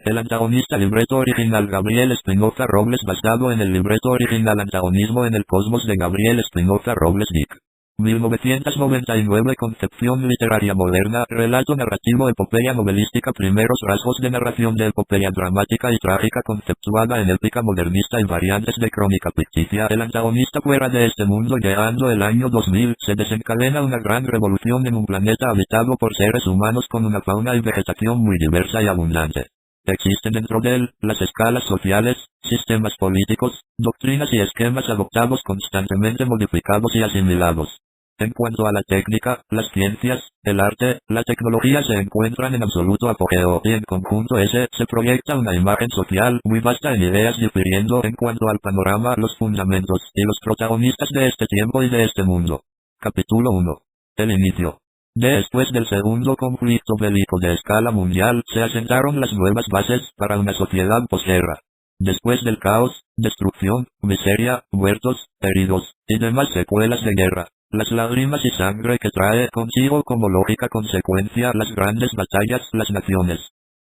El antagonista libreto original Gabriel Espinoza Robles basado en el libreto original Antagonismo en el Cosmos de Gabriel Espinoza Robles Dick. 1999 Concepción literaria moderna, relato narrativo epopeya novelística primeros rasgos de narración de epopeya dramática y trágica conceptuada en épica modernista y variantes de crónica ficticia. El antagonista fuera de este mundo llegando el año 2000, se desencadena una gran revolución en un planeta habitado por seres humanos con una fauna y vegetación muy diversa y abundante. Existen dentro de él, las escalas sociales, sistemas políticos, doctrinas y esquemas adoptados constantemente modificados y asimilados. En cuanto a la técnica, las ciencias, el arte, la tecnología se encuentran en absoluto apogeo y en conjunto se proyecta una imagen social muy vasta en ideas difiriendo en cuanto al panorama, los fundamentos y los protagonistas de este tiempo y de este mundo. Capítulo 1. El inicio. Después del segundo conflicto bélico de escala mundial, se asentaron las nuevas bases para una sociedad posguerra. Después del caos, destrucción, miseria, muertos, heridos, y demás secuelas de guerra, las lágrimas y sangre que trae consigo como lógica consecuencia las grandes batallas, las naciones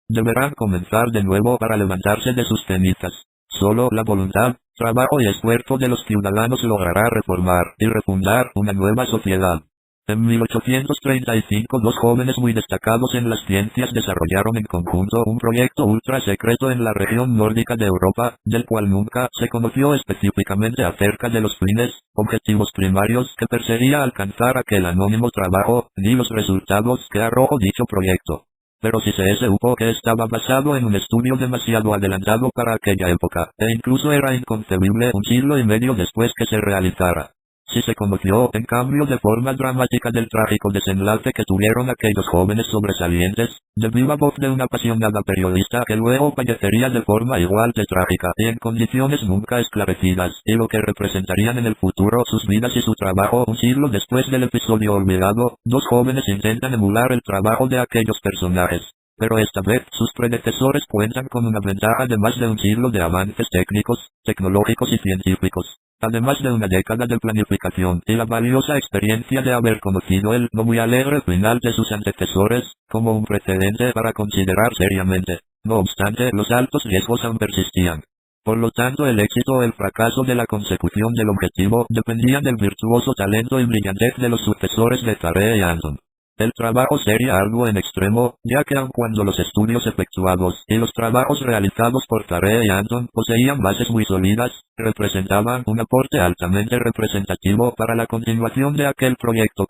deberán comenzar de nuevo para levantarse de sus cenizas. Solo la voluntad, trabajo y esfuerzo de los ciudadanos logrará reformar y refundar una nueva sociedad. En 1835 dos jóvenes muy destacados en las ciencias desarrollaron en conjunto un proyecto ultra secreto en la región nórdica de Europa, del cual nunca se conoció específicamente acerca de los fines, objetivos primarios que perseguía alcanzar aquel anónimo trabajo, ni los resultados que arrojó dicho proyecto. Pero sí se supo que estaba basado en un estudio demasiado adelantado para aquella época, e incluso era inconcebible un siglo y medio después que se realizara. Sí se conoció, en cambio, de forma dramática del trágico desenlace que tuvieron aquellos jóvenes sobresalientes, de viva voz de una apasionada periodista que luego fallecería de forma igual de trágica y en condiciones nunca esclarecidas, y lo que representarían en el futuro sus vidas y su trabajo. Un siglo después del episodio olvidado, dos jóvenes intentan emular el trabajo de aquellos personajes. Pero esta vez sus predecesores cuentan con una ventaja de más de un siglo de avances técnicos, tecnológicos y científicos, además de una década de planificación y la valiosa experiencia de haber conocido el no muy alegre final de sus antecesores, como un precedente para considerar seriamente. No obstante, los altos riesgos aún persistían. Por lo tanto, el éxito o el fracaso de la consecución del objetivo dependían del virtuoso talento y brillantez de los sucesores de Tare y Anton. El trabajo sería arduo en extremo, ya que aun cuando los estudios efectuados y los trabajos realizados por Tare y Anton poseían bases muy sólidas, representaban un aporte altamente representativo para la continuación de aquel proyecto.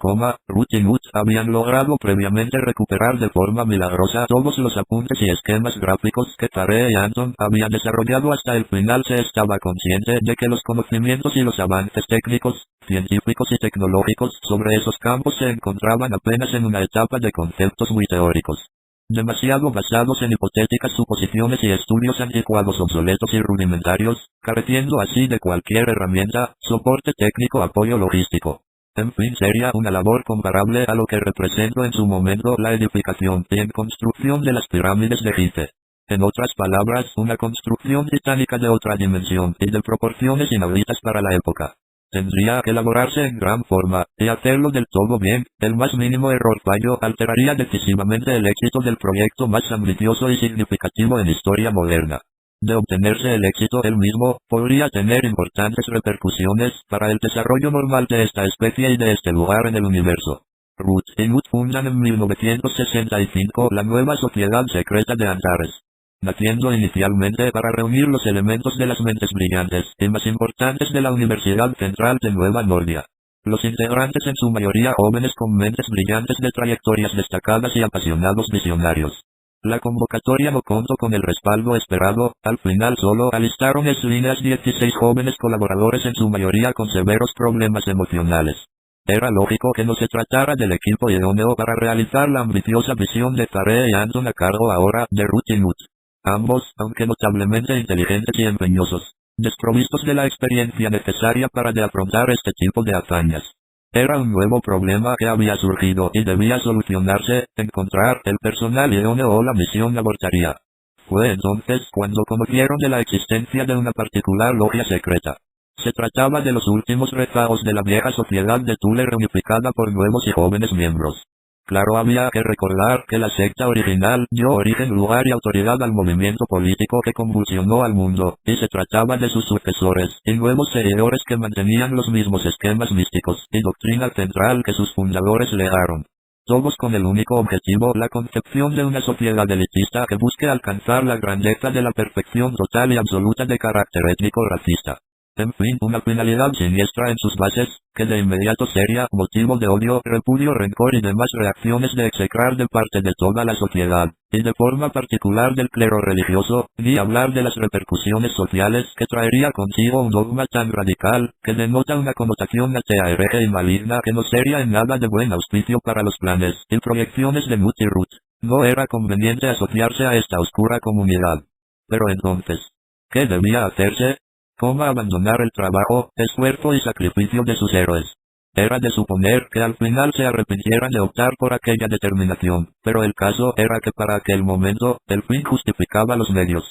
Ruth y Knut habían logrado previamente recuperar de forma milagrosa todos los apuntes y esquemas gráficos que Tare y Anton habían desarrollado hasta el final. Se estaba consciente de que los conocimientos y los avances técnicos, científicos y tecnológicos sobre esos campos se encontraban apenas en una etapa de conceptos muy teóricos, demasiado basados en hipotéticas suposiciones y estudios anticuados, obsoletos y rudimentarios, careciendo así de cualquier herramienta, soporte técnico, apoyo logístico. En fin, sería una labor comparable a lo que representó en su momento la edificación y construcción de las pirámides de Giza. En otras palabras, una construcción titánica de otra dimensión y de proporciones inauditas para la época. Tendría que elaborarse en gran forma, y hacerlo del todo bien. El más mínimo error fallo alteraría decisivamente el éxito del proyecto más ambicioso y significativo en historia moderna. De obtenerse el éxito él mismo, podría tener importantes repercusiones para el desarrollo normal de esta especie y de este lugar en el universo. Ruth y Knut fundan en 1965 la nueva Sociedad Secreta de Antares, naciendo inicialmente para reunir los elementos de las mentes brillantes y más importantes de la Universidad Central de Nueva Nordia. Los integrantes en su mayoría jóvenes con mentes brillantes de trayectorias destacadas y apasionados visionarios. La convocatoria no contó con el respaldo esperado, al final solo alistaron en sus líneas 16 jóvenes colaboradores, en su mayoría con severos problemas emocionales. Era lógico que no se tratara del equipo idóneo para realizar la ambiciosa visión de Tare y Anton a cargo ahora de Ruth y Knut. Ambos, aunque notablemente inteligentes y empeñosos, desprovistos de la experiencia necesaria para afrontar este tipo de hazañas. Era un nuevo problema que había surgido y debía solucionarse. Encontrar el personal idóneo o la misión abortaría. Fue entonces cuando conocieron de la existencia de una particular logia secreta. Se trataba de los últimos rezagos de la vieja sociedad de Thule reunificada por nuevos y jóvenes miembros. Claro, había que recordar que la secta original dio origen, lugar y autoridad al movimiento político que convulsionó al mundo, y se trataba de sus sucesores y nuevos seguidores que mantenían los mismos esquemas místicos y doctrina central que sus fundadores legaron. Todos con el único objetivo, la concepción de una sociedad elitista que busque alcanzar la grandeza de la perfección total y absoluta de carácter étnico-racista. En fin, una finalidad siniestra en sus bases, que de inmediato sería motivo de odio, repudio, rencor y demás reacciones de execrar de parte de toda la sociedad, y de forma particular del clero religioso, ni hablar de las repercusiones sociales que traería consigo un dogma tan radical, que denota una connotación atea, hereje y maligna que no sería en nada de buen auspicio para los planes y proyecciones de Mut y Ruth. No era conveniente asociarse a esta oscura comunidad. Pero entonces, ¿qué debía hacerse? ¿Cómo abandonar el trabajo, esfuerzo y sacrificio de sus héroes? Era de suponer que al final se arrepintieran de optar por aquella determinación, pero el caso era que para aquel momento, el fin justificaba los medios.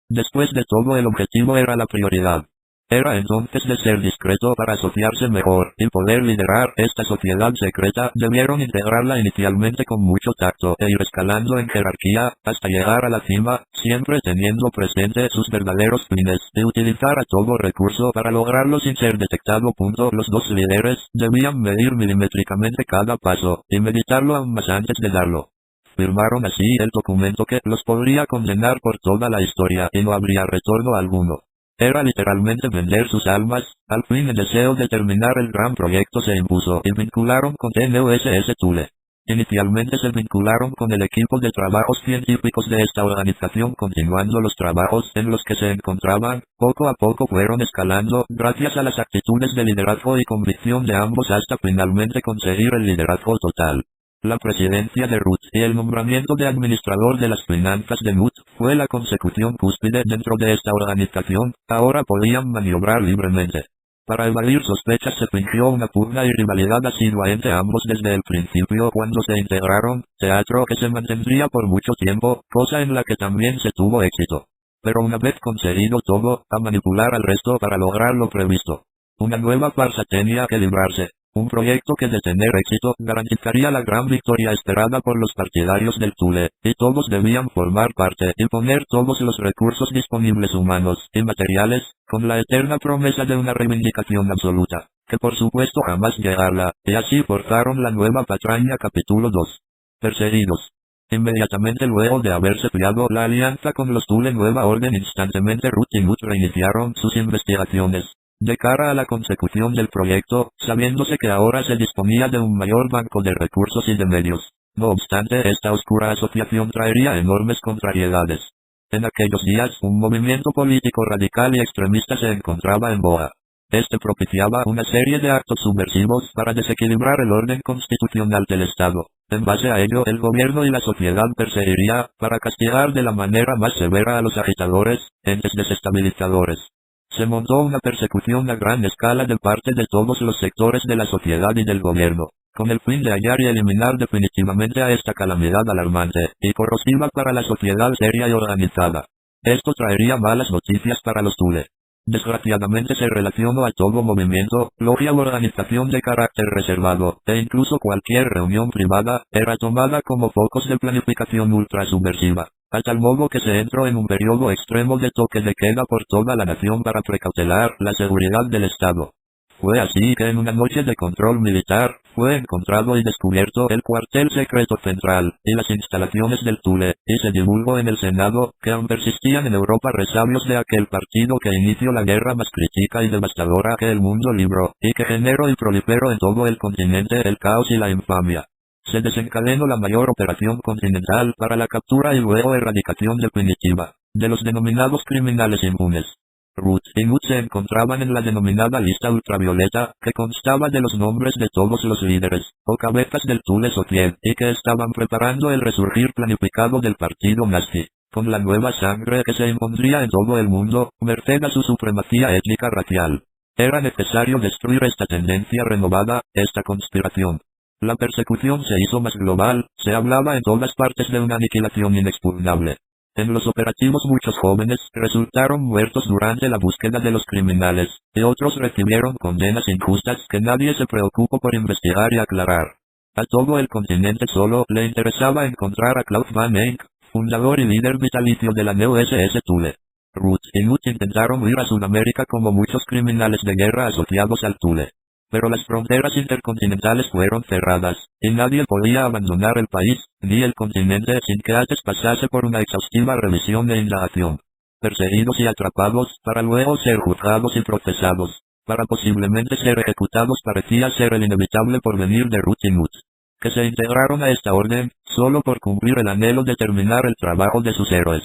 Después de todo, el objetivo era la prioridad. Era entonces de ser discreto para asociarse mejor y poder liderar esta sociedad secreta. Debieron integrarla inicialmente con mucho tacto e ir escalando en jerarquía hasta llegar a la cima, siempre teniendo presente sus verdaderos fines y utilizar a todo recurso para lograrlo sin ser detectado. Los dos líderes debían medir milimétricamente cada paso y meditarlo aún más antes de darlo. Firmaron así el documento que los podría condenar por toda la historia y no habría retorno alguno. Era literalmente vender sus almas. Al fin el deseo de terminar el gran proyecto se impuso y vincularon con TNUSS Thule. Inicialmente se vincularon con el equipo de trabajos científicos de esta organización, continuando los trabajos en los que se encontraban. Poco a poco fueron escalando, gracias a las actitudes de liderazgo y convicción de ambos, hasta finalmente conseguir el liderazgo total. La presidencia de Ruth y el nombramiento de administrador de las finanzas de Nut fue la consecución cúspide dentro de esta organización. Ahora podían maniobrar libremente. Para evadir sospechas se fingió una pugna y rivalidad asidua entre ambos desde el principio cuando se integraron, teatro que se mantendría por mucho tiempo, cosa en la que también se tuvo éxito. Pero una vez conseguido todo, a manipular al resto para lograr lo previsto. Una nueva farsa tenía que librarse. Un proyecto que de tener éxito garantizaría la gran victoria esperada por los partidarios del Thule, y todos debían formar parte y poner todos los recursos disponibles humanos y materiales, con la eterna promesa de una reivindicación absoluta, que por supuesto jamás llegará, y así forzaron la nueva patraña. Capítulo 2. Perseguidos. Inmediatamente luego de haberse pillado la alianza con los Thule Nueva Orden, instantáneamente Ruth y Nut reiniciaron sus investigaciones. De cara a la consecución del proyecto, sabiéndose que ahora se disponía de un mayor banco de recursos y de medios. No obstante, esta oscura asociación traería enormes contrariedades. En aquellos días, un movimiento político radical y extremista se encontraba en boga. Este propiciaba una serie de actos subversivos para desequilibrar el orden constitucional del Estado. En base a ello, el gobierno y la sociedad perseguiría, para castigar de la manera más severa a los agitadores, entes desestabilizadores. Se montó una persecución a gran escala de parte de todos los sectores de la sociedad y del gobierno, con el fin de hallar y eliminar definitivamente a esta calamidad alarmante y corrosiva para la sociedad seria y organizada. Esto traería malas noticias para los Thule. Desgraciadamente se relacionó a todo movimiento, logia o organización de carácter reservado, e incluso cualquier reunión privada, era tomada como focos de planificación ultra subversiva. A tal modo que se entró en un periodo extremo de toque de queda por toda la nación para precautelar la seguridad del Estado. Fue así que en una noche de control militar, fue encontrado y descubierto el cuartel secreto central, y las instalaciones del Thule, y se divulgó en el Senado, que aún persistían en Europa resabios de aquel partido que inició la guerra más crítica y devastadora que el mundo libró, y que generó y proliferó en todo el continente el caos y la infamia. Se desencadenó la mayor operación continental para la captura y luego erradicación definitiva de los denominados criminales impunes. Ruth y Nut se encontraban en la denominada lista ultravioleta, que constaba de los nombres de todos los líderes, o cabezas del Thule Soviet, y que estaban preparando el resurgir planificado del partido nazi, con la nueva sangre que se impondría en todo el mundo, merced a su supremacía étnica racial. Era necesario destruir esta tendencia renovada, esta conspiración. La persecución se hizo más global, se hablaba en todas partes de una aniquilación inexpugnable. En los operativos muchos jóvenes resultaron muertos durante la búsqueda de los criminales, y otros recibieron condenas injustas que nadie se preocupó por investigar y aclarar. A todo el continente solo le interesaba encontrar a Klaus Van Eyck, fundador y líder vitalicio de la Neo SS Thule. Ruth y Knut intentaron huir a Sudamérica como muchos criminales de guerra asociados al Thule. Pero las fronteras intercontinentales fueron cerradas, y nadie podía abandonar el país, ni el continente sin que antes pasase por una exhaustiva revisión e indagación. Perseguidos y atrapados, para luego ser juzgados y procesados, para posiblemente ser ejecutados parecía ser el inevitable porvenir de Ruth y Knut, que se integraron a esta orden, solo por cumplir el anhelo de terminar el trabajo de sus héroes.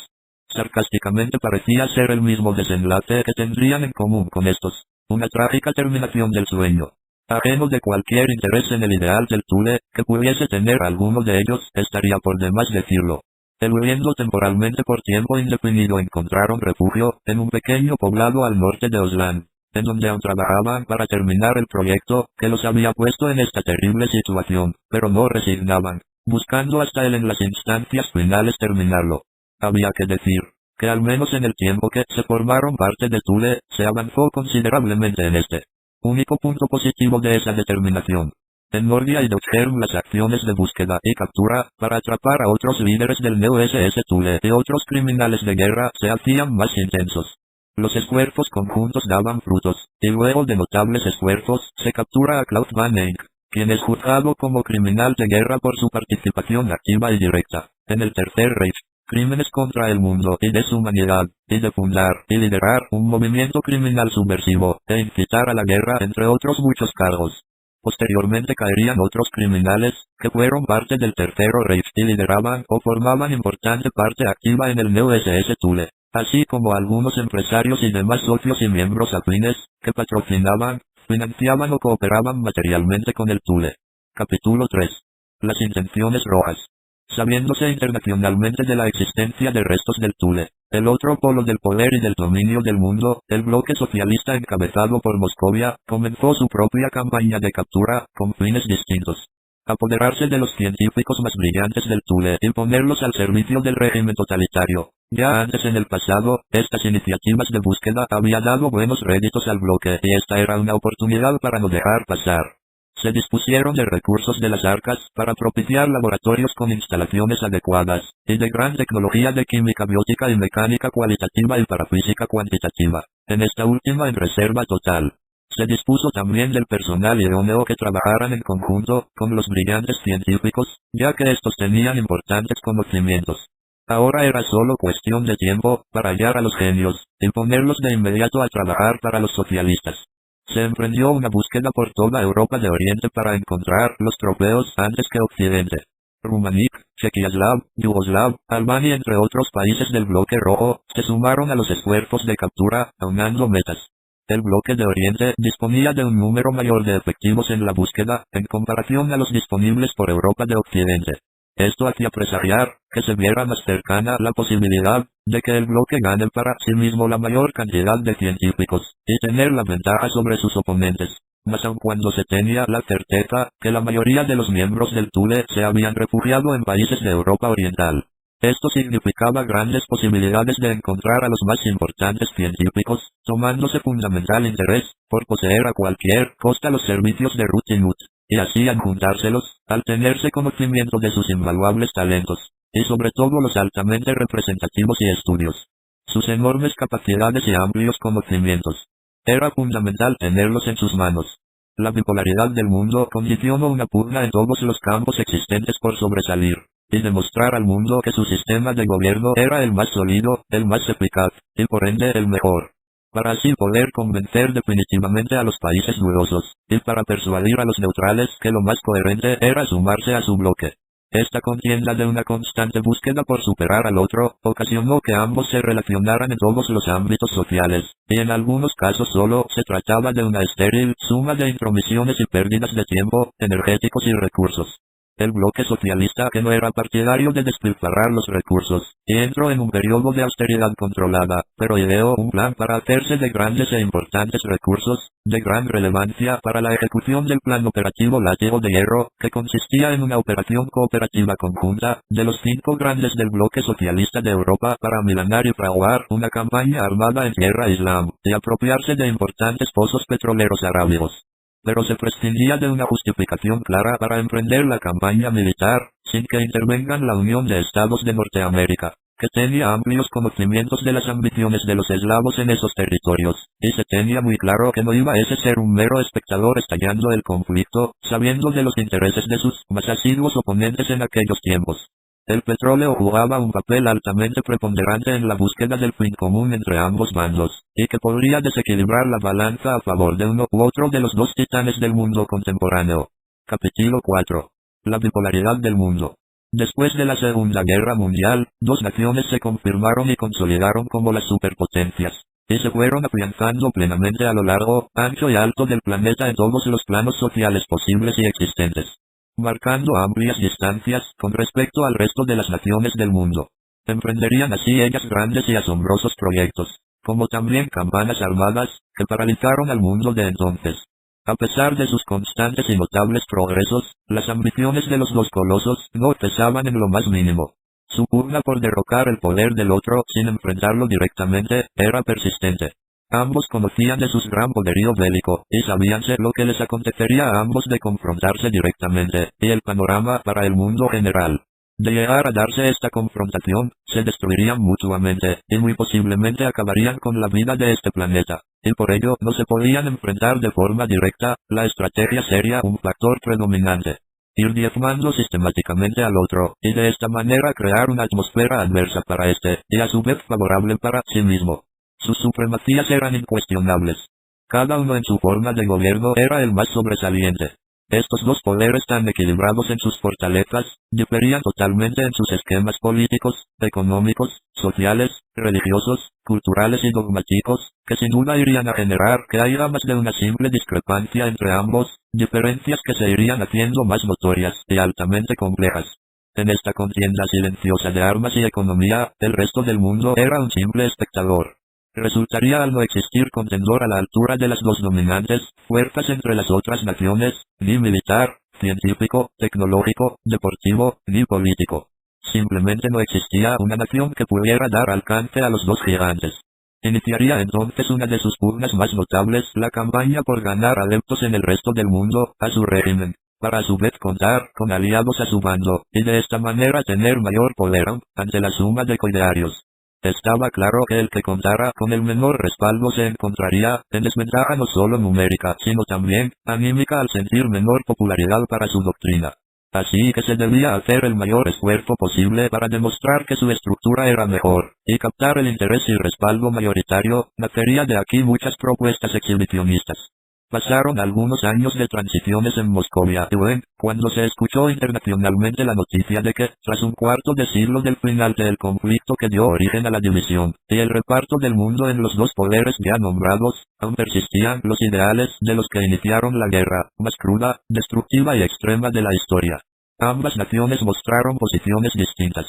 Sarcásticamente parecía ser el mismo desenlace que tendrían en común con estos, una trágica terminación del sueño. Ajeno de cualquier interés en el ideal del Thule, que pudiese tener alguno de ellos, estaría por demás decirlo. Huyendo temporalmente por tiempo indefinido encontraron refugio, en un pequeño poblado al norte de Oslan, en donde aún trabajaban para terminar el proyecto, que los había puesto en esta terrible situación, pero no resignaban, buscando hasta él en las instancias finales terminarlo. Había que decir, que al menos en el tiempo que se formaron parte de Thule, se avanzó considerablemente en este único punto positivo de esa determinación. En Nordia y Doxherm las acciones de búsqueda y captura, para atrapar a otros líderes del Neo SS Thule y otros criminales de guerra, se hacían más intensos. Los esfuerzos conjuntos daban frutos, y luego de notables esfuerzos, se captura a Klaus Van Eyck, quien es juzgado como criminal de guerra por su participación activa y directa, en el Tercer Reich, crímenes contra el mundo y deshumanidad, y de fundar y liderar un movimiento criminal subversivo, e incitar a la guerra entre otros muchos cargos. Posteriormente caerían otros criminales, que fueron parte del Tercero Reich y lideraban o formaban importante parte activa en el Neo SS Thule, así como algunos empresarios y demás socios y miembros afines, que patrocinaban, financiaban o cooperaban materialmente con el Thule. Capítulo 3. Las intenciones rojas. Sabiéndose internacionalmente de la existencia de restos del Thule, el otro polo del poder y del dominio del mundo, el bloque socialista encabezado por Moscovia, comenzó su propia campaña de captura, con fines distintos. Apoderarse de los científicos más brillantes del Thule y ponerlos al servicio del régimen totalitario. Ya antes en el pasado, estas iniciativas de búsqueda habían dado buenos réditos al bloque y esta era una oportunidad para no dejar pasar. Se dispusieron de recursos de las arcas para propiciar laboratorios con instalaciones adecuadas, y de gran tecnología de química biótica y mecánica cualitativa y para física cuantitativa, en esta última en reserva total. Se dispuso también del personal idóneo que trabajaran en conjunto con los brillantes científicos, ya que estos tenían importantes conocimientos. Ahora era solo cuestión de tiempo para hallar a los genios, y ponerlos de inmediato a trabajar para los socialistas. Se emprendió una búsqueda por toda Europa de Oriente para encontrar los trofeos antes que Occidente. Rumania, Chequia-Slav, Yugoslav, Albania entre otros países del bloque rojo, se sumaron a los esfuerzos de captura, aunando metas. El bloque de Oriente disponía de un número mayor de efectivos en la búsqueda, en comparación a los disponibles por Europa de Occidente. Esto hacía presagiar, que se viera más cercana la posibilidad, de que el bloque gane para sí mismo la mayor cantidad de científicos, y tener la ventaja sobre sus oponentes. Mas aun cuando se tenía la certeza, que la mayoría de los miembros del Thule se habían refugiado en países de Europa Oriental. Esto significaba grandes posibilidades de encontrar a los más importantes científicos, tomándose fundamental interés, por poseer a cualquier costa los servicios de Ruth y Knut, y así adjuntárselos, al tenerse conocimiento de sus invaluables talentos, y sobre todo los altamente representativos y estudios. Sus enormes capacidades y amplios conocimientos. Era fundamental tenerlos en sus manos. La bipolaridad del mundo condicionó una pugna en todos los campos existentes por sobresalir, y demostrar al mundo que su sistema de gobierno era el más sólido, el más eficaz, y por ende el mejor. Para así poder convencer definitivamente a los países dudosos, y para persuadir a los neutrales que lo más coherente era sumarse a su bloque. Esta contienda de una constante búsqueda por superar al otro, ocasionó que ambos se relacionaran en todos los ámbitos sociales, y en algunos casos solo se trataba de una estéril suma de intromisiones y pérdidas de tiempo, energéticos y recursos. El bloque socialista que no era partidario de despilfarrar los recursos, y entró en un periodo de austeridad controlada, pero ideó un plan para hacerse de grandes e importantes recursos, de gran relevancia para la ejecución del plan operativo Látigo de Hierro, que consistía en una operación cooperativa conjunta, de los 5 grandes del bloque socialista de Europa para milanar y fraguar una campaña armada en tierra islam, y apropiarse de importantes pozos petroleros arábigos. pero se prescindía de una justificación clara para emprender la campaña militar, sin que intervengan la Unión de Estados de Norteamérica, que tenía amplios conocimientos de las ambiciones de los eslavos en esos territorios, y se tenía muy claro que no iba a ser un mero espectador estallando el conflicto, sabiendo de los intereses de sus más asiduos oponentes en aquellos tiempos. El petróleo jugaba un papel altamente preponderante en la búsqueda del fin común entre ambos bandos, y que podría desequilibrar la balanza a favor de uno u otro de los dos titanes del mundo contemporáneo. Capítulo 4. La bipolaridad del mundo. Después de la Segunda Guerra Mundial, dos naciones se confirmaron y consolidaron como las superpotencias, y se fueron afianzando plenamente a lo largo, ancho y alto del planeta en todos los planos sociales posibles y existentes, marcando amplias distancias con respecto al resto de las naciones del mundo. Emprenderían así ellas grandes y asombrosos proyectos, como también campañas armadas, que paralizaron al mundo de entonces. A pesar de sus constantes y notables progresos, las ambiciones de los dos colosos no cesaban en lo más mínimo. Su pugna por derrocar el poder del otro sin enfrentarlo directamente, era persistente. Ambos conocían de su gran poderío bélico, y sabíanse lo que les acontecería a ambos de confrontarse directamente, y el panorama para el mundo general. De llegar a darse esta confrontación, se destruirían mutuamente, y muy posiblemente acabarían con la vida de este planeta, y por ello no se podían enfrentar de forma directa. La estrategia sería un factor predominante. Ir diezmando sistemáticamente al otro, y de esta manera crear una atmósfera adversa para este, y a su vez favorable para sí mismo. Sus supremacías eran incuestionables. Cada uno en su forma de gobierno era el más sobresaliente. Estos dos poderes tan equilibrados en sus fortalezas, diferían totalmente en sus esquemas políticos, económicos, sociales, religiosos, culturales y dogmáticos, que sin duda irían a generar que haya más de una simple discrepancia entre ambos, diferencias que se irían haciendo más notorias y altamente complejas. En esta contienda silenciosa de armas y economía, el resto del mundo era un simple espectador. Resultaría al no existir contendor a la altura de las dos dominantes fuerzas entre las otras naciones, ni militar, científico, tecnológico, deportivo, ni político. Simplemente no existía una nación que pudiera dar alcance a los dos gigantes. Iniciaría entonces una de sus pugnas más notables, la campaña por ganar adeptos en el resto del mundo, a su régimen, para a su vez contar con aliados a su bando, y de esta manera tener mayor poder ante la suma de coidarios. Estaba claro que el que contara con el menor respaldo se encontraría en desventaja no solo numérica, sino también anímica al sentir menor popularidad para su doctrina. Así que se debía hacer el mayor esfuerzo posible para demostrar que su estructura era mejor, y captar el interés y respaldo mayoritario. Nacería de aquí muchas propuestas exhibicionistas. Pasaron algunos años de transiciones en Moscovia y cuando se escuchó internacionalmente la noticia de que, tras un cuarto de siglo del final del conflicto que dio origen a la división, y el reparto del mundo en los dos poderes ya nombrados, aún persistían los ideales de los que iniciaron la guerra, más cruda, destructiva y extrema de la historia. Ambas naciones mostraron posiciones distintas.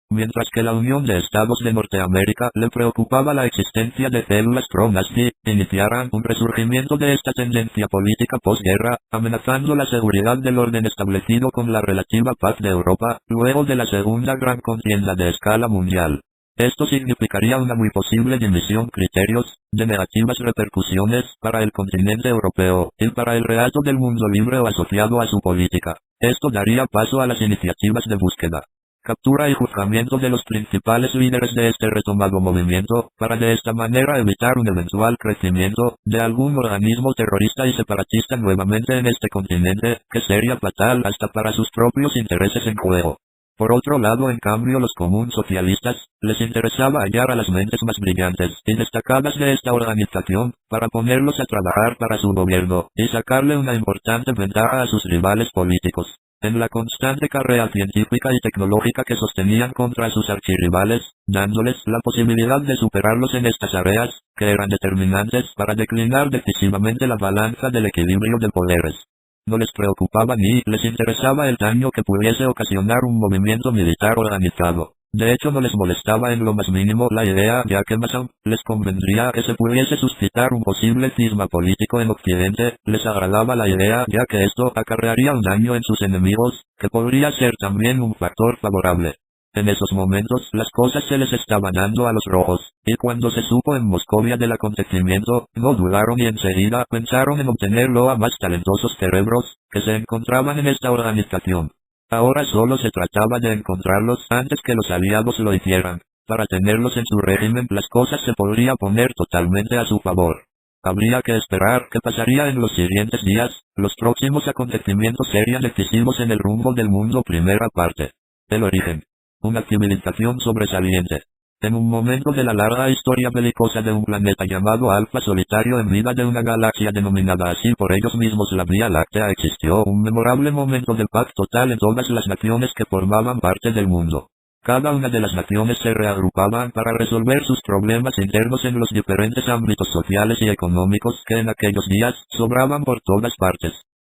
Mientras que la Unión de Estados de Norteamérica le preocupaba la existencia de células pro-nazi, iniciaran un resurgimiento de esta tendencia política posguerra, amenazando la seguridad del orden establecido con la relativa paz de Europa, luego de la segunda gran contienda de escala mundial. Esto significaría una muy posible división criterios, de negativas repercusiones para el continente europeo, y para el resto del mundo libre o asociado a su política. Esto daría paso a las iniciativas de búsqueda, captura y juzgamiento de los principales líderes de este retomado movimiento, para de esta manera evitar un eventual crecimiento de algún organismo terrorista y separatista nuevamente en este continente, que sería fatal hasta para sus propios intereses en juego. Por otro lado, en cambio, los comuns socialistas les interesaba hallar a las mentes más brillantes y destacadas de esta organización, para ponerlos a trabajar para su gobierno, y sacarle una importante ventaja a sus rivales políticos. En la constante carrera científica y tecnológica que sostenían contra sus archirrivales, dándoles la posibilidad de superarlos en estas áreas, que eran determinantes para declinar decisivamente la balanza del equilibrio de poderes. No les preocupaba ni les interesaba el daño que pudiese ocasionar un movimiento militar organizado. De hecho, no les molestaba en lo más mínimo la idea, ya que más aún les convendría que se pudiese suscitar un posible cisma político en Occidente. Les agradaba la idea, ya que esto acarrearía un daño en sus enemigos, que podría ser también un factor favorable. En esos momentos las cosas se les estaban dando a los rojos, y cuando se supo en Moscovia del acontecimiento, no dudaron y enseguida pensaron en obtenerlo a más talentosos cerebros, que se encontraban en esta organización. Ahora solo se trataba de encontrarlos antes que los aliados lo hicieran. Para tenerlos en su régimen las cosas se podría poner totalmente a su favor. Habría que esperar qué pasaría en los siguientes días. Los próximos acontecimientos serían decisivos en el rumbo del mundo. Primera parte. El origen. Una civilización sobresaliente. En un momento de la larga historia belicosa de un planeta llamado Alfa Solitario en vida de una galaxia denominada así por ellos mismos la Vía Láctea, existió un memorable momento de paz total en todas las naciones que formaban parte del mundo. Cada una de las naciones se reagrupaban para resolver sus problemas internos en los diferentes ámbitos sociales y económicos que en aquellos días sobraban por todas partes.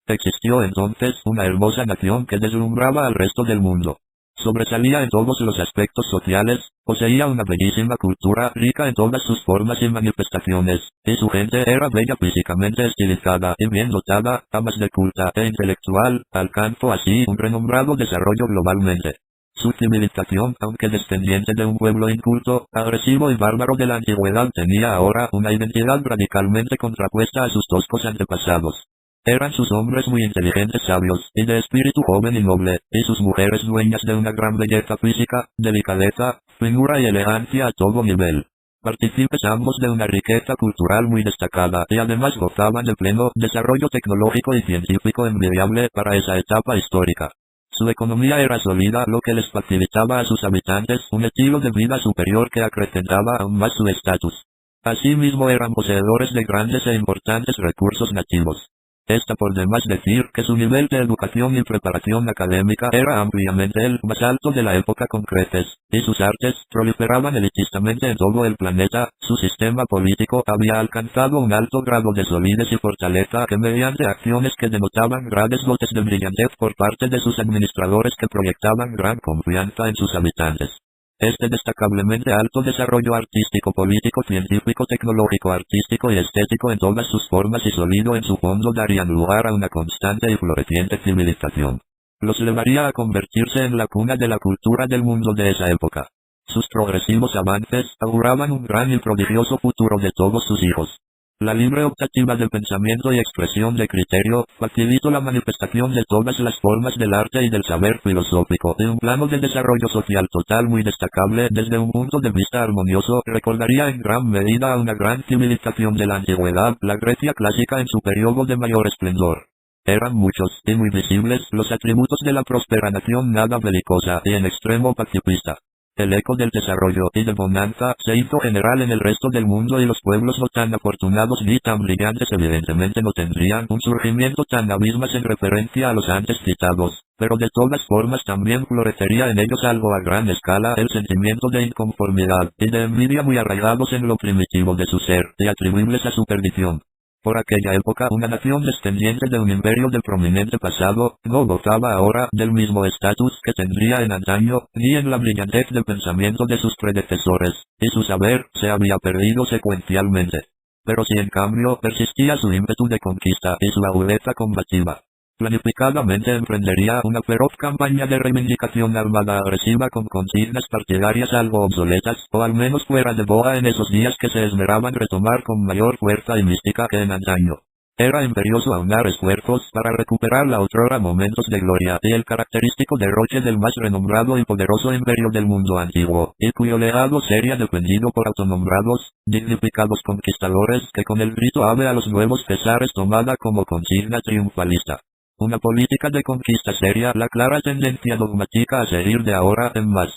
Existió entonces una hermosa nación que deslumbraba al resto del mundo. Sobresalía en todos los aspectos sociales, poseía una bellísima cultura rica en todas sus formas y manifestaciones, y su gente era bella físicamente estilizada y bien dotada, además de culta e intelectual, alcanzó así un renombrado desarrollo globalmente. Su civilización, aunque descendiente de un pueblo inculto, agresivo y bárbaro de la antigüedad, tenía ahora una identidad radicalmente contrapuesta a sus toscos antepasados. Eran sus hombres muy inteligentes, sabios, y de espíritu joven y noble, y sus mujeres dueñas de una gran belleza física, delicadeza, finura y elegancia a todo nivel. Partícipes ambos de una riqueza cultural muy destacada, y además gozaban de pleno desarrollo tecnológico y científico envidiable para esa etapa histórica. Su economía era sólida, lo que les facilitaba a sus habitantes un estilo de vida superior que acrecentaba aún más su estatus. Asimismo eran poseedores de grandes e importantes recursos nativos. Está por demás decir que su nivel de educación y preparación académica era ampliamente el más alto de la época con creces, y sus artes proliferaban elitistamente en todo el planeta. Su sistema político había alcanzado un alto grado de solidez y fortaleza que mediante acciones que denotaban grandes dotes de brillantez por parte de sus administradores que proyectaban gran confianza en sus habitantes. Este destacablemente alto desarrollo artístico, político, científico, tecnológico, artístico y estético en todas sus formas y sólido en su fondo darían lugar a una constante y floreciente civilización. Los llevaría a convertirse en la cuna de la cultura del mundo de esa época. Sus progresivos avances auguraban un gran y prodigioso futuro de todos sus hijos. La libre optativa del pensamiento y expresión de criterio facilitó la manifestación de todas las formas del arte y del saber filosófico y un plano de desarrollo social total muy destacable desde un punto de vista armonioso. Recordaría en gran medida a una gran civilización de la antigüedad, la Grecia clásica en su periodo de mayor esplendor. Eran muchos y muy visibles los atributos de la próspera nación nada belicosa y en extremo pacifista. El eco del desarrollo y de bonanza se hizo general en el resto del mundo y los pueblos no tan afortunados ni tan brillantes evidentemente no tendrían un surgimiento tan abismas en referencia a los antes citados, pero de todas formas también florecería en ellos algo a gran escala el sentimiento de inconformidad y de envidia muy arraigados en lo primitivo de su ser y atribuibles a su perdición. Por aquella época una nación descendiente de un imperio del prominente pasado, no gozaba ahora del mismo estatus que tendría en antaño, ni en la brillantez del pensamiento de sus predecesores, y su saber se había perdido secuencialmente. Pero si en cambio persistía su ímpetu de conquista y su agudeza combativa. Planificadamente emprendería una feroz campaña de reivindicación armada agresiva con consignas partidarias algo obsoletas, o al menos fuera de boga en esos días que se esmeraban retomar con mayor fuerza y mística que en antaño. Era imperioso aunar esfuerzos para recuperar la otrora momentos de gloria y el característico derroche del más renombrado y poderoso imperio del mundo antiguo, y cuyo legado sería defendido por autonombrados, dignificados conquistadores que con el grito ave a los nuevos pesares tomada como consigna triunfalista. Una política de conquista seria la clara tendencia dogmática a seguir de ahora en más.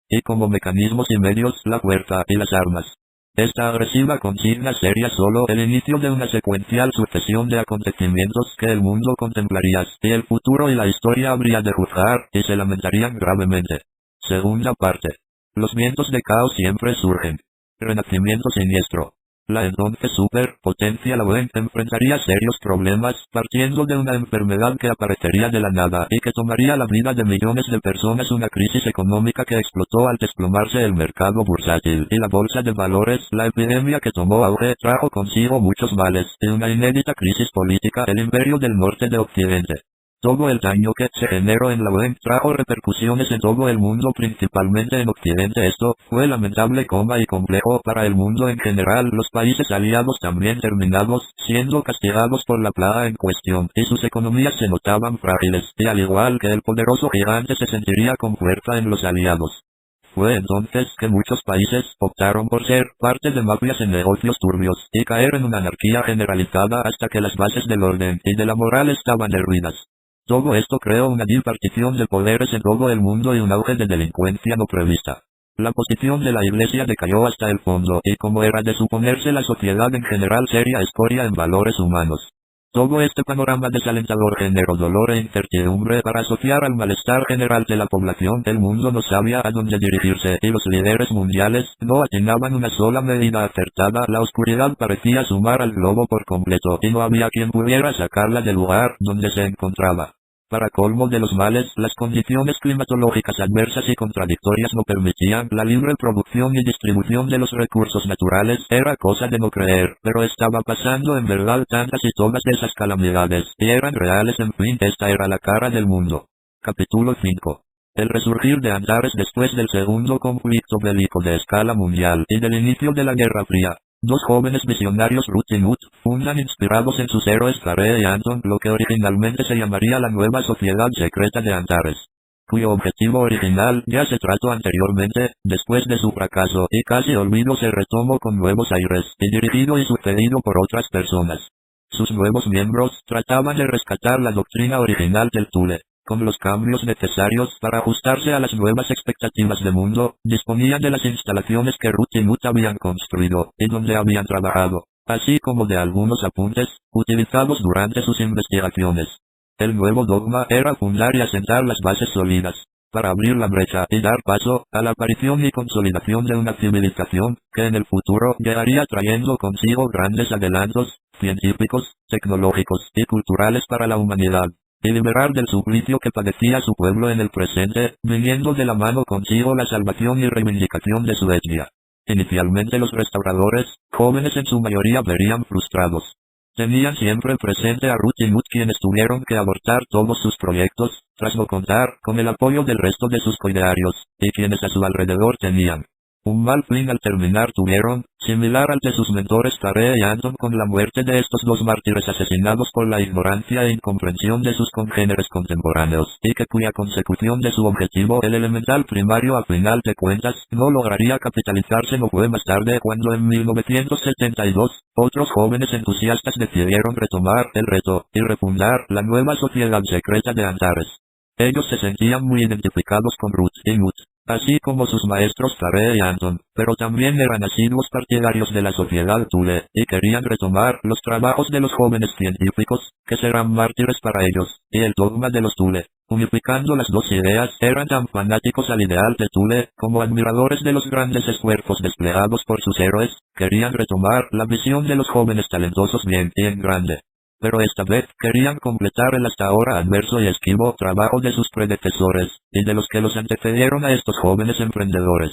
Y como mecanismos y medios la fuerza y las armas. Esta agresiva consigna sería solo el inicio de una secuencial sucesión de acontecimientos que el mundo contemplaría y el futuro y la historia habría de juzgar y se lamentarían gravemente. Segunda parte. Los vientos de caos siempre surgen. Renacimiento siniestro. La entonces superpotencia la UN enfrentaría serios problemas partiendo de una enfermedad que aparecería de la nada y que tomaría la vida de millones de personas, una crisis económica que explotó al desplomarse el mercado bursátil y la bolsa de valores, la epidemia que tomó auge trajo consigo muchos males y una inédita crisis política, el imperio del norte de Occidente. Todo el daño que se generó en la UN trajo repercusiones en todo el mundo, principalmente en Occidente. Esto fue lamentable, y complejo para el mundo en general. Los países aliados también terminados siendo castigados por la plaga en cuestión, y sus economías se notaban frágiles, y al igual que el poderoso gigante se sentiría con fuerza en los aliados. Fue entonces que muchos países optaron por ser parte de mafias en negocios turbios, y caer en una anarquía generalizada hasta que las bases del orden y de la moral estaban derruidas. Todo esto creó una dispartición de poderes en todo el mundo y un auge de delincuencia no prevista. La posición de la Iglesia decayó hasta el fondo, y como era de suponerse, la sociedad en general sería escoria en valores humanos. Todo este panorama desalentador generó dolor e incertidumbre. Para asociar al malestar general de la población, el mundo no sabía a dónde dirigirse, y los líderes mundiales no atinaban una sola medida acertada. La oscuridad parecía sumar al globo por completo, y no había quien pudiera sacarla del lugar donde se encontraba. Para colmo de los males, las condiciones climatológicas adversas y contradictorias no permitían la libre producción y distribución de los recursos naturales. Era cosa de no creer, pero estaba pasando en verdad tantas y todas esas calamidades, y eran reales. En fin, esta era la cara del mundo. Capítulo 5. El resurgir de Antares después del segundo conflicto bélico de escala mundial y del inicio de la Guerra Fría. Dos jóvenes visionarios, Ruth y Knut, fundan, inspirados en sus héroes Tare y Anton, lo que originalmente se llamaría la nueva Sociedad Secreta de Antares, cuyo objetivo original ya se trató anteriormente. Después de su fracaso y casi olvido, se retomó con nuevos aires, y dirigido y sucedido por otras personas. Sus nuevos miembros trataban de rescatar la doctrina original del Thule. Con los cambios necesarios para ajustarse a las nuevas expectativas del mundo, disponían de las instalaciones que Ruth y Knut habían construido, y donde habían trabajado, así como de algunos apuntes, utilizados durante sus investigaciones. El nuevo dogma era fundar y asentar las bases sólidas, para abrir la brecha y dar paso a la aparición y consolidación de una civilización, que en el futuro llegaría trayendo consigo grandes adelantos, científicos, tecnológicos y culturales para la humanidad. Y liberar del suplicio que padecía su pueblo en el presente, viniendo de la mano consigo la salvación y reivindicación de su etnia. Inicialmente los restauradores, jóvenes en su mayoría, verían frustrados. Tenían siempre presente a Ruth y Knut, quienes tuvieron que abortar todos sus proyectos, tras no contar con el apoyo del resto de sus coidearios, y quienes a su alrededor tenían un mal fin al terminar. Tuvieron, similar al de sus mentores Tare y Anton, con la muerte de estos dos mártires asesinados por la ignorancia e incomprensión de sus congéneres contemporáneos, y que cuya consecución de su objetivo, el elemental primario, a final de cuentas, no lograría capitalizarse. No fue más tarde cuando en 1972, otros jóvenes entusiastas decidieron retomar el reto, y refundar la nueva Sociedad Secreta de Antares. Ellos se sentían muy identificados con Ruth y Knut, así como sus maestros Tare y Anton, pero también eran asiduos partidarios de la Sociedad Thule, y querían retomar los trabajos de los jóvenes científicos, que serán mártires para ellos, y el dogma de los Thule. Unificando las dos ideas, eran tan fanáticos al ideal de Thule, como admiradores de los grandes esfuerzos desplegados por sus héroes. Querían retomar la visión de los jóvenes talentosos bien y en grande. Pero esta vez querían completar el hasta ahora adverso y esquivo trabajo de sus predecesores, y de los que los antecedieron a estos jóvenes emprendedores.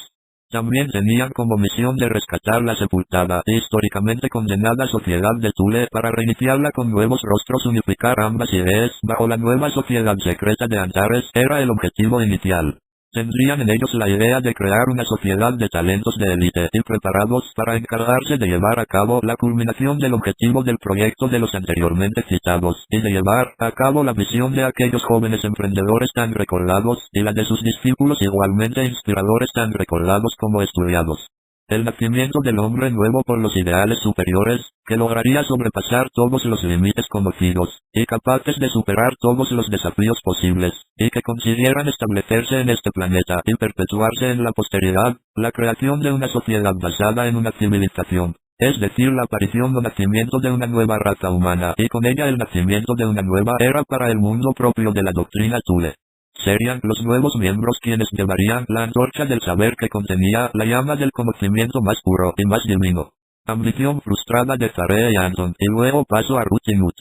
También tenían como misión de rescatar la sepultada e históricamente condenada Sociedad de Thule para reiniciarla con nuevos rostros. Unificar ambas ideas bajo la nueva Sociedad Secreta de Antares era el objetivo inicial. Tendrían en ellos la idea de crear una sociedad de talentos de élite y preparados para encargarse de llevar a cabo la culminación del objetivo del proyecto de los anteriormente citados, y de llevar a cabo la visión de aquellos jóvenes emprendedores tan recordados, y la de sus discípulos igualmente inspiradores, tan recordados como estudiados. El nacimiento del hombre nuevo por los ideales superiores, que lograría sobrepasar todos los límites conocidos, y capaces de superar todos los desafíos posibles, y que consiguieran establecerse en este planeta y perpetuarse en la posteridad. La creación de una sociedad basada en una civilización, es decir, la aparición o nacimiento de una nueva raza humana, y con ella el nacimiento de una nueva era para el mundo propio de la doctrina Thule. Serían los nuevos miembros quienes llevarían la antorcha del saber que contenía la llama del conocimiento más puro y más divino. Ambición frustrada de Tare y Anton, y luego paso a Ruth y Knut.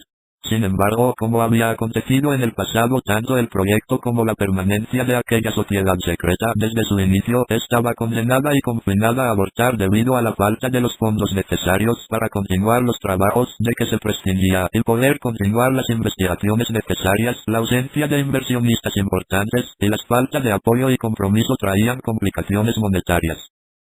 Sin embargo, como había acontecido en el pasado, tanto el proyecto como la permanencia de aquella sociedad secreta desde su inicio estaba condenada y confinada a abortar debido a la falta de los fondos necesarios para continuar los trabajos de que se prescindía y poder continuar las investigaciones necesarias. La ausencia de inversionistas importantes y la falta de apoyo y compromiso traían complicaciones monetarias.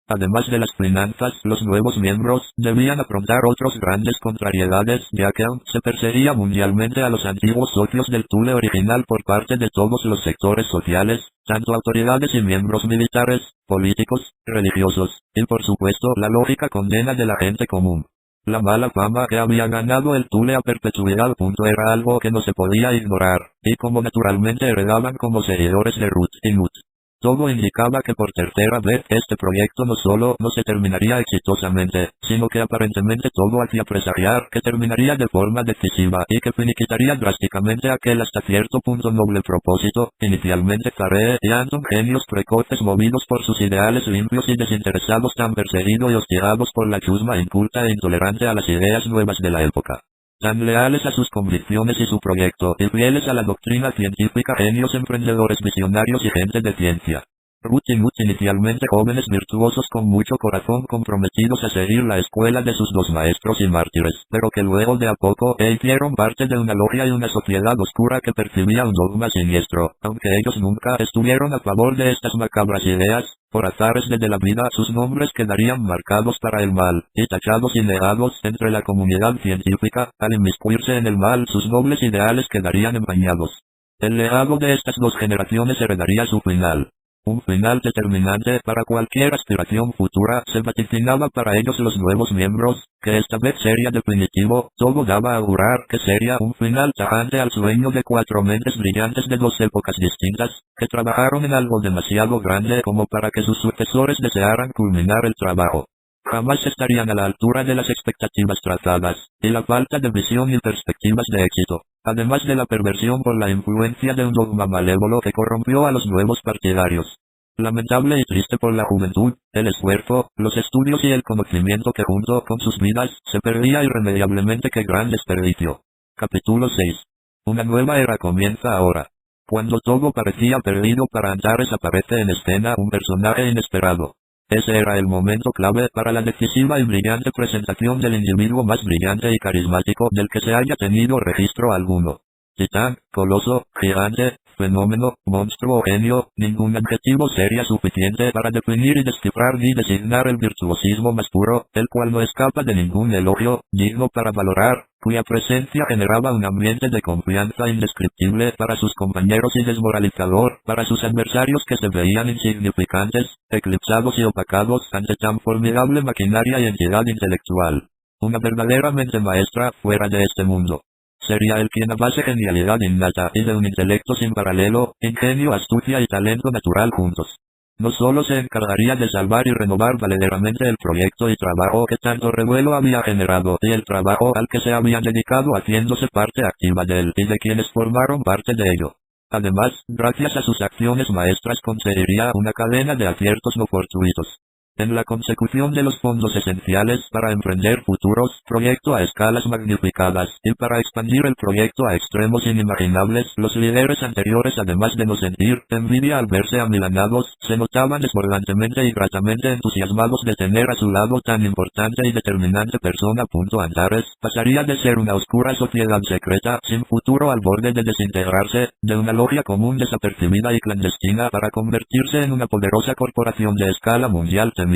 Además de las finanzas, los nuevos miembros debían afrontar otros grandes contrariedades, ya que aún se perseguía mundialmente a los antiguos socios del Thule original por parte de todos los sectores sociales, tanto autoridades y miembros militares, políticos, religiosos, y por supuesto la lógica condena de la gente común. La mala fama que había ganado el Thule a perpetuidad. Era algo que no se podía ignorar, y como naturalmente heredaban como seguidores de Ruth y Nut. Todo indicaba que por tercera vez este proyecto no solo no se terminaría exitosamente, sino que aparentemente todo hacía presagrar que terminaría de forma decisiva y que finiquitaría drásticamente aquel hasta cierto punto noble propósito. Inicialmente Zaree y Anton, genios precoces movidos por sus ideales limpios y desinteresados, tan perseguidos y hostigados por la chusma inculta e intolerante a las ideas nuevas de la época. Tan leales a sus convicciones y su proyecto, y fieles a la doctrina científica, genios emprendedores visionarios y gente de ciencia. Ruth y Nut, inicialmente jóvenes virtuosos con mucho corazón, comprometidos a seguir la escuela de sus dos maestros y mártires, pero que luego de a poco hicieron parte de una logia y una sociedad oscura que percibía un dogma siniestro, aunque ellos nunca estuvieron a favor de estas macabras ideas. Por azares de la vida, sus nombres quedarían marcados para el mal, y tachados y negados entre la comunidad científica. Al inmiscuirse en el mal, sus nobles ideales quedarían empañados. El legado de estas dos generaciones heredaría su final. Un final determinante para cualquier aspiración futura. Se vaticinaba para ellos, los nuevos miembros, que esta vez sería definitivo. Todo daba a augurar que sería un final tajante al sueño de cuatro mentes brillantes de dos épocas distintas, que trabajaron en algo demasiado grande como para que sus sucesores desearan culminar el trabajo. Jamás estarían a la altura de las expectativas trazadas, y la falta de visión y perspectivas de éxito, además de la perversión por la influencia de un dogma malévolo que corrompió a los nuevos partidarios. Lamentable y triste por la juventud, el esfuerzo, los estudios y el conocimiento que junto con sus vidas se perdía irremediablemente. ¡Qué gran desperdicio! Capítulo 6. Una nueva era comienza ahora. Cuando todo parecía perdido para Antares, aparece en escena un personaje inesperado. Ese era el momento clave para la decisiva y brillante presentación del individuo más brillante y carismático del que se haya tenido registro alguno. Titán, coloso, gigante, fenómeno, monstruo o genio, ningún adjetivo sería suficiente para definir y descifrar ni designar el virtuosismo más puro, el cual no escapa de ningún elogio, digno para valorar, cuya presencia generaba un ambiente de confianza indescriptible para sus compañeros y desmoralizador para sus adversarios, que se veían insignificantes, eclipsados y opacados ante tan formidable maquinaria y entidad intelectual. Una verdadera mente maestra fuera de este mundo. Sería él quien, a base de genialidad innata y de un intelecto sin paralelo, ingenio, astucia y talento natural juntos, no solo se encargaría de salvar y renovar valerosamente el proyecto y trabajo que tanto revuelo había generado, y el trabajo al que se habían dedicado haciéndose parte activa de él y de quienes formaron parte de ello. Además, gracias a sus acciones maestras conseguiría una cadena de aciertos no fortuitos en la consecución de los fondos esenciales para emprender futuros proyectos a escalas magnificadas, y para expandir el proyecto a extremos inimaginables. Los líderes anteriores, además de no sentir envidia al verse amilanados, se notaban desbordantemente y gratamente entusiasmados de tener a su lado tan importante y determinante persona. Antares pasaría de ser una oscura sociedad secreta sin futuro al borde de desintegrarse, de una logia común desapercibida y clandestina, para convertirse en una poderosa corporación de escala mundial temible.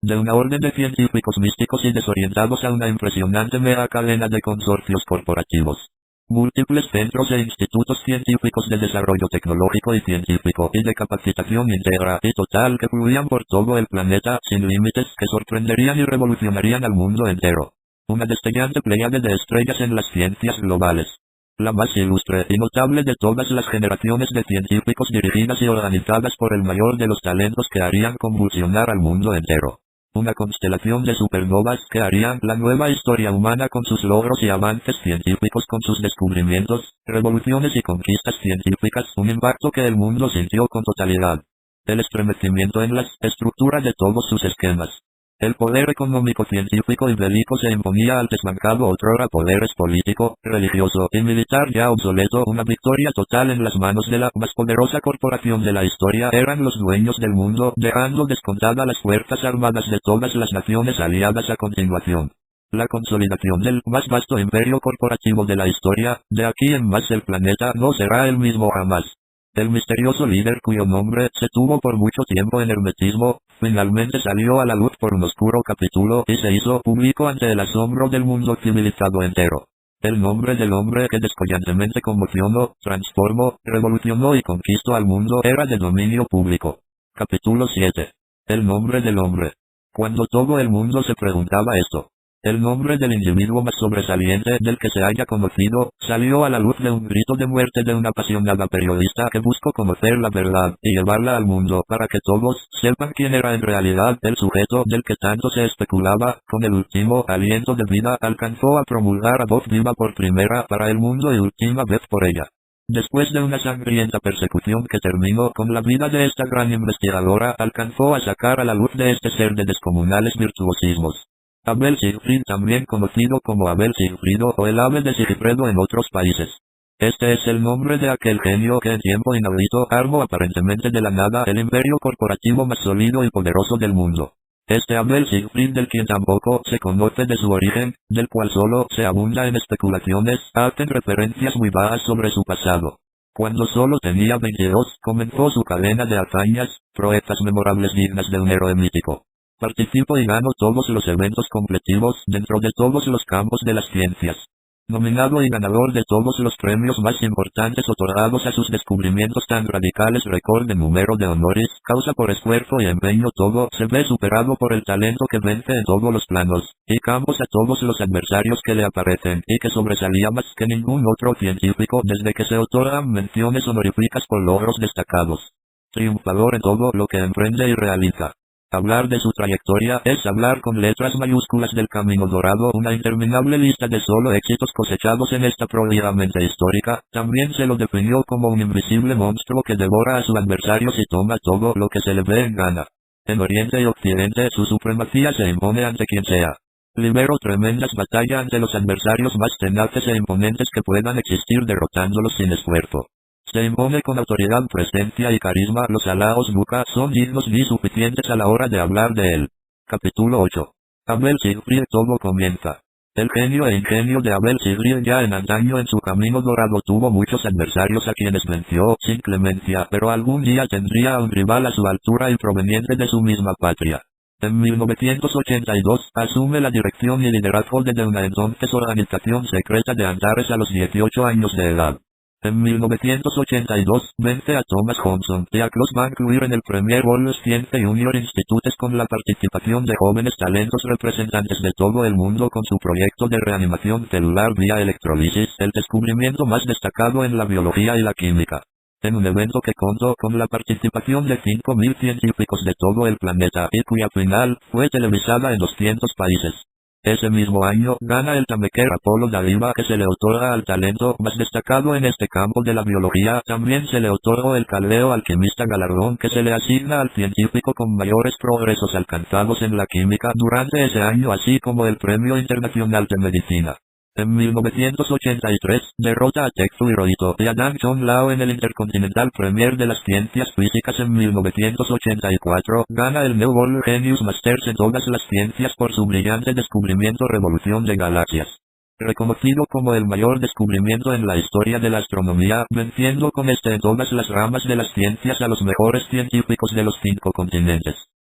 De una orden de científicos místicos y desorientados a una impresionante mega cadena de consorcios corporativos. Múltiples centros e institutos científicos de desarrollo tecnológico y científico y de capacitación íntegra y total que fluían por todo el planeta sin límites, que sorprenderían y revolucionarían al mundo entero. Una destellante pléyade de estrellas en las ciencias globales. La más ilustre y notable de todas las generaciones de científicos dirigidas y organizadas por el mayor de los talentos que harían convulsionar al mundo entero. Una constelación de supernovas que harían la nueva historia humana con sus logros y avances científicos, con sus descubrimientos, revoluciones y conquistas científicas, un impacto que el mundo sintió con totalidad. El estremecimiento en las estructuras de todos sus esquemas. El poder económico, científico y bélico se imponía al desbancado otrora poderes político, religioso y militar ya obsoleto. Una victoria total en las manos de la más poderosa corporación de la historia. Eran los dueños del mundo, dejando descontada las fuerzas armadas de todas las naciones aliadas a continuación. La consolidación del más vasto imperio corporativo de la historia. De aquí en más el planeta no será el mismo jamás. El misterioso líder cuyo nombre se tuvo por mucho tiempo en hermetismo, finalmente salió a la luz por un oscuro capítulo y se hizo público ante el asombro del mundo civilizado entero. El nombre del hombre que descollantemente conmocionó, transformó, revolucionó y conquistó al mundo era de dominio público. Capítulo 7. El nombre del hombre. Cuando todo el mundo se preguntaba esto, el nombre del individuo más sobresaliente del que se haya conocido, salió a la luz de un grito de muerte de una apasionada periodista que buscó conocer la verdad y llevarla al mundo para que todos sepan quién era en realidad el sujeto del que tanto se especulaba. Con el último aliento de vida alcanzó a promulgar a voz viva por primera para el mundo y última vez por ella. Después de una sangrienta persecución que terminó con la vida de esta gran investigadora, alcanzó a sacar a la luz de este ser de descomunales virtuosismos. Abel Siegfried, también conocido como Abel Sigfrido o el ave de Sigfredo en otros países. Este es el nombre de aquel genio que en tiempo inaudito armó aparentemente de la nada el imperio corporativo más sólido y poderoso del mundo. Este Abel Siegfried, del quien tampoco se conoce de su origen, del cual solo se abunda en especulaciones, hacen referencias muy vagas sobre su pasado. Cuando solo tenía 22, comenzó su cadena de hazañas, proezas memorables dignas de un héroe mítico. Participó y ganó todos los eventos competitivos dentro de todos los campos de las ciencias. Nominado y ganador de todos los premios más importantes otorgados a sus descubrimientos tan radicales, récord de número de honores, causa por esfuerzo y empeño todo, se ve superado por el talento que vence en todos los planos y campos a todos los adversarios que le aparecen y que sobresalía más que ningún otro científico desde que se otorgan menciones honoríficas por logros destacados. Triunfador en todo lo que emprende y realiza. Hablar de su trayectoria es hablar con letras mayúsculas del camino dorado, una interminable lista de solo éxitos cosechados en esta prolijamente histórica. También se lo definió como un invisible monstruo que devora a sus adversarios y toma todo lo que se le ve en gana. En Oriente y Occidente su supremacía se impone ante quien sea. Liberó tremendas batallas ante los adversarios más tenaces e imponentes que puedan existir, derrotándolos sin esfuerzo. Se impone con autoridad, presencia y carisma. Los halagos nunca son dignos ni suficientes a la hora de hablar de él. Capítulo 8. Abel Siegfried. Todo comienza. El genio e ingenio de Abel Siegfried ya en antaño en su camino dorado tuvo muchos adversarios a quienes venció sin clemencia, pero algún día tendría a un rival a su altura y proveniente de su misma patria. En 1982, asume la dirección y liderazgo de una entonces organización secreta de Antares a los 18 años de edad. En 1982, vence a Thomas Johnson y a Klaus Vancouver en el Premier World Science Junior Institutes con la participación de jóvenes talentos representantes de todo el mundo con su proyecto de reanimación celular vía electrolisis, el descubrimiento más destacado en la biología y la química. En un evento que contó con la participación de 5.000 científicos de todo el planeta y cuya final fue televisada en 200 países. Ese mismo año, gana el Tamequer Apolo Dáliva, que se le otorga al talento más destacado en este campo de la biología. También se le otorgó el Caldeo Alquimista, galardón que se le asigna al científico con mayores progresos alcanzados en la química durante ese año, así como el Premio Internacional de Medicina. En 1983, derrota a Tetsuo Hirohito y a Dan John Lao en el Intercontinental Premier de las Ciencias Físicas. En 1984, gana el New World Genius Masters en todas las ciencias por su brillante descubrimiento Revolución de Galaxias. Reconocido como el mayor descubrimiento en la historia de la astronomía, venciendo con este en todas las ramas de las ciencias a los mejores científicos de los 5 continentes.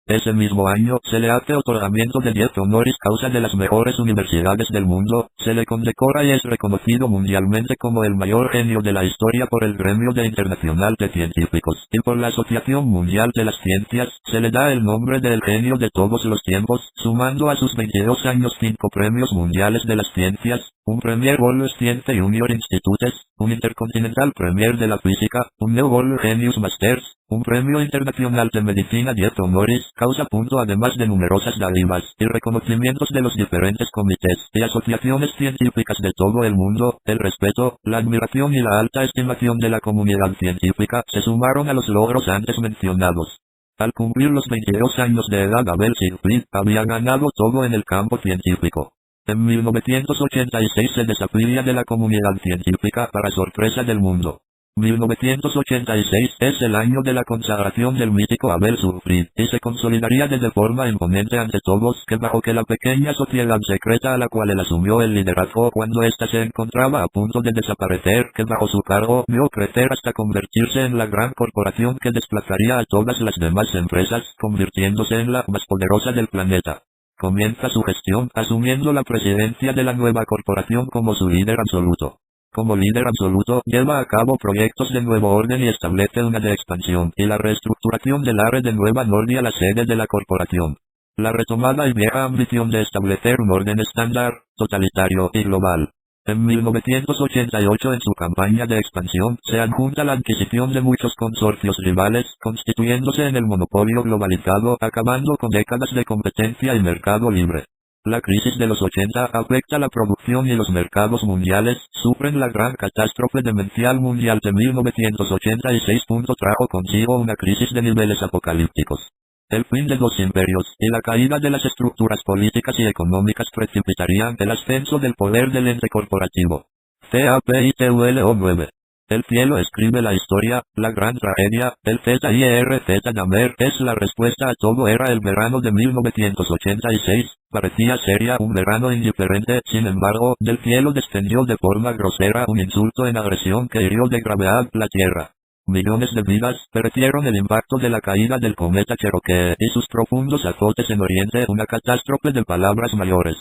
Ese mismo año, se le hace otorgamiento de 10 honoris causa de las mejores universidades del mundo, se le condecora y es reconocido mundialmente como el mayor genio de la historia por el Gremio Internacional de Científicos, y por la Asociación Mundial de las Ciencias, se le da el nombre de el genio de todos los tiempos, sumando a sus 22 años 5 premios mundiales de las ciencias, un Premier World Science Junior Institutes, un Intercontinental Premier de la Física, un New World Genius Masters, un Premio Internacional de Medicina, 10 honoris causa, además de numerosas dádivas y reconocimientos de los diferentes comités y asociaciones científicas de todo el mundo. El respeto, la admiración y la alta estimación de la comunidad científica se sumaron a los logros antes mencionados. Al cumplir los 22 años de edad, Abel Siegfried había ganado todo en el campo científico. En 1986 se desafía de la comunidad científica para sorpresa del mundo. 1986 es el año de la consagración del mítico Abel Siegfried, y se consolidaría de forma imponente ante todos que bajo que la pequeña sociedad secreta a la cual él asumió el liderazgo cuando ésta se encontraba a punto de desaparecer, que bajo su cargo vio crecer hasta convertirse en la gran corporación que desplazaría a todas las demás empresas, convirtiéndose en la más poderosa del planeta. Comienza su gestión asumiendo la presidencia de la nueva corporación como su líder absoluto. Como líder absoluto, lleva a cabo proyectos de nuevo orden y establece una de expansión y la reestructuración del área de Nueva Nordia, la sede de la corporación. La retomada y vieja ambición de establecer un orden estándar, totalitario y global. En 1988 en su campaña de expansión, se adjunta la adquisición de muchos consorcios rivales, constituyéndose en el monopolio globalizado, acabando con décadas de competencia y mercado libre. La crisis de los 80 afecta la producción y los mercados mundiales, sufren la gran catástrofe demencial mundial de 1986. Trajo consigo una crisis de niveles apocalípticos. El fin de dos imperios y la caída de las estructuras políticas y económicas precipitarían el ascenso del poder del ente corporativo. CAPITULO 9. El cielo escribe la historia, la gran tragedia, el ZIRZ Dahmer es la respuesta a todo. Era el verano de 1986, parecía seria, un verano indiferente, sin embargo, del cielo descendió de forma grosera un insulto en agresión que hirió de gravedad la tierra. Millones de vidas perecieron el impacto de la caída del cometa Cherokee y sus profundos azotes en Oriente, una catástrofe de palabras mayores.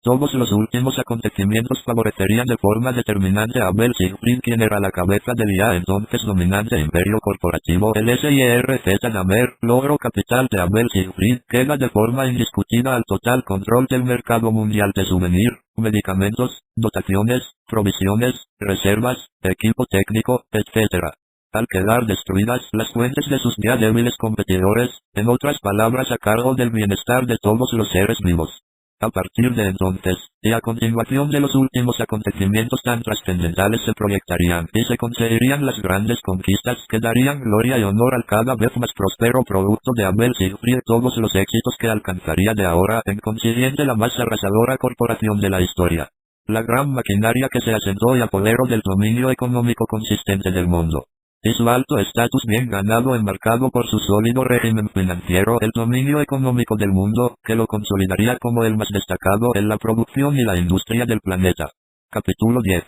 Todos los últimos acontecimientos favorecerían de forma determinante a Abel Siegfried, quien era la cabeza del ya entonces dominante imperio corporativo. El SIRZ Dahmer, logro capital de Abel Siegfried, queda de forma indiscutida al total control del mercado mundial de souvenir, medicamentos, dotaciones, provisiones, reservas, equipo técnico, etc. Al quedar destruidas las fuentes de sus ya débiles competidores, en otras palabras a cargo del bienestar de todos los seres vivos. A partir de entonces, y a continuación de los últimos acontecimientos tan trascendentales se proyectarían y se conseguirían las grandes conquistas que darían gloria y honor al cada vez más próspero producto de Abel Siegfried, todos los éxitos que alcanzaría de ahora en consiguiente la más arrasadora corporación de la historia. La gran maquinaria que se asentó y apoderó del dominio económico consistente del mundo. Y su alto estatus bien ganado enmarcado por su sólido régimen financiero, el dominio económico del mundo, que lo consolidaría como el más destacado en la producción y la industria del planeta. Capítulo 10.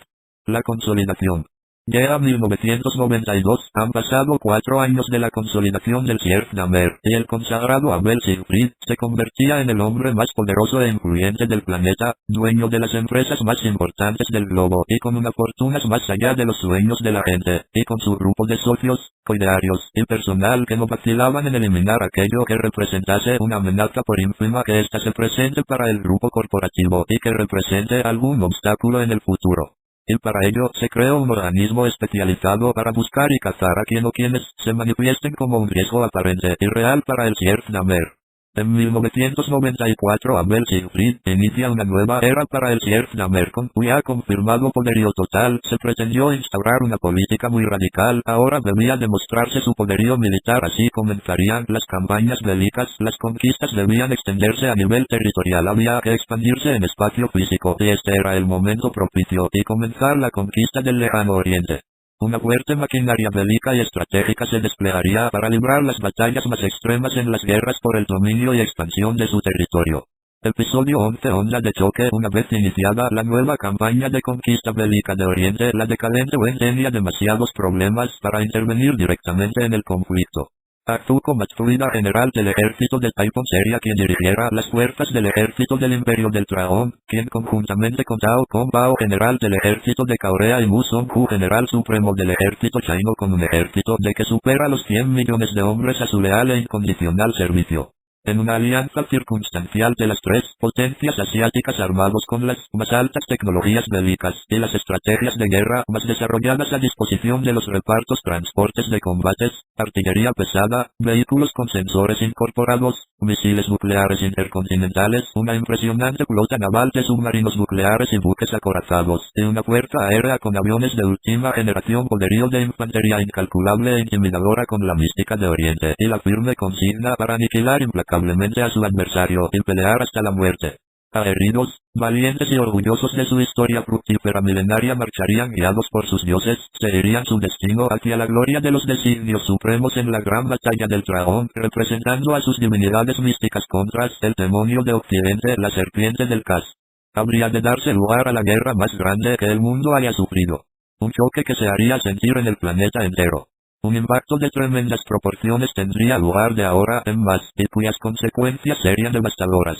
La consolidación. Ya 1992, han pasado 4 años de la consolidación del SIRZ Dahmer, y el consagrado Abel Siegfried se convertía en el hombre más poderoso e influyente del planeta, dueño de las empresas más importantes del globo y con una fortuna más allá de los sueños de la gente, y con su grupo de socios, coidearios y personal que no vacilaban en eliminar aquello que representase una amenaza por ínfima que ésta se presente para el grupo corporativo y que represente algún obstáculo en el futuro. Y para ello se creó un organismo especializado para buscar y cazar a quien o quienes se manifiesten como un riesgo aparente y real para el SIRZ Dahmer. En 1994 Abel Siegfried inicia una nueva era para el SIRZ Dahmer con cuya confirmado poderío total se pretendió instaurar una política muy radical. Ahora debía demostrarse su poderío militar, así comenzarían las campañas bélicas, las conquistas debían extenderse a nivel territorial, había que expandirse en espacio físico y este era el momento propicio y comenzar la conquista del lejano oriente. Una fuerte maquinaria bélica y estratégica se desplegaría para librar las batallas más extremas en las guerras por el dominio y expansión de su territorio. Episodio 11. Onda de choque. Una vez iniciada la nueva campaña de conquista bélica de Oriente, la decadente Wen tenía demasiados problemas para intervenir directamente en el conflicto. Atsuko Matsuida, general del ejército de Taipon, sería quien dirigiera las fuerzas del ejército del Imperio del Dragón, quien conjuntamente con Tao Bao, general del ejército de Corea, y Mu Song-hu, general supremo del ejército chino, con un ejército de que supera los 100 millones de hombres a su leal e incondicional servicio. En una alianza circunstancial de las tres potencias asiáticas armados con las más altas tecnologías bélicas y las estrategias de guerra más desarrolladas a disposición de los repartos transportes de combates, artillería pesada, vehículos con sensores incorporados, misiles nucleares intercontinentales, una impresionante flota naval de submarinos nucleares y buques acorazados, y una fuerza aérea con aviones de última generación, poderío de infantería incalculable e intimidadora con la mística de Oriente y la firme consigna para aniquilar implacablemente a su adversario y pelear hasta la muerte. Aguerridos, valientes y orgullosos de su historia fructífera milenaria, marcharían guiados por sus dioses, seguirían su destino hacia la gloria de los designios supremos en la gran batalla del dragón, representando a sus divinidades místicas contra el demonio de Occidente, la serpiente del Kas. Habría de darse lugar a la guerra más grande que el mundo haya sufrido. Un choque que se haría sentir en el planeta entero. Un impacto de tremendas proporciones tendría lugar de ahora en más, y cuyas consecuencias serían devastadoras.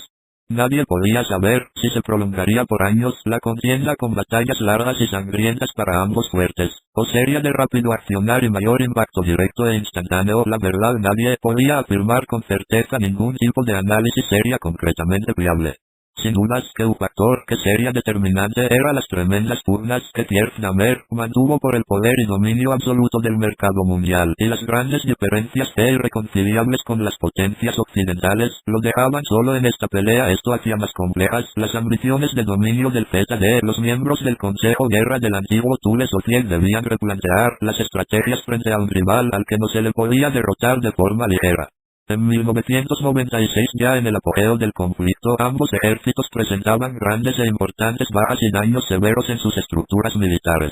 Nadie podía saber si se prolongaría por años la contienda con batallas largas y sangrientas para ambos fuertes, o sería de rápido accionar y mayor impacto directo e instantáneo. La verdad, nadie podía afirmar con certeza, ningún tipo de análisis sería concretamente viable. Sin dudas que un factor que sería determinante era las tremendas pugnas que Vietnam mantuvo por el poder y dominio absoluto del mercado mundial, y las grandes diferencias irreconciliables con las potencias occidentales lo dejaban solo en esta pelea. Esto hacía más complejas las ambiciones de dominio del ZD. Los miembros del Consejo Guerra del antiguo Thule Soviet debían replantear las estrategias frente a un rival al que no se le podía derrotar de forma ligera. En 1996, ya en el apogeo del conflicto, ambos ejércitos presentaban grandes e importantes bajas y daños severos en sus estructuras militares.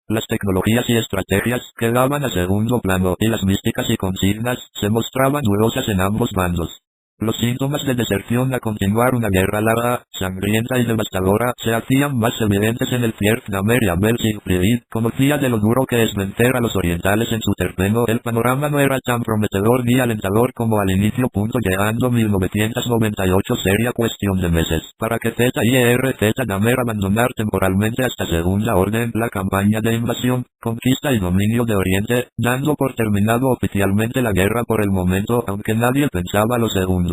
Las tecnologías y estrategias quedaban a segundo plano, y las místicas y consignas se mostraban dudosas en ambos bandos. Los síntomas de deserción a continuar una guerra larga, sangrienta y devastadora se hacían más evidentes en el Vietnam y Abel Siegfried conocía de lo duro que es vencer a los orientales en su terreno. El panorama no era tan prometedor ni alentador como al inicio. Llegando 1998 sería cuestión de meses para que Vietnam abandonar temporalmente hasta segunda orden la campaña de invasión, conquista y dominio de Oriente, dando por terminado oficialmente la guerra por el momento, aunque nadie pensaba lo segundo.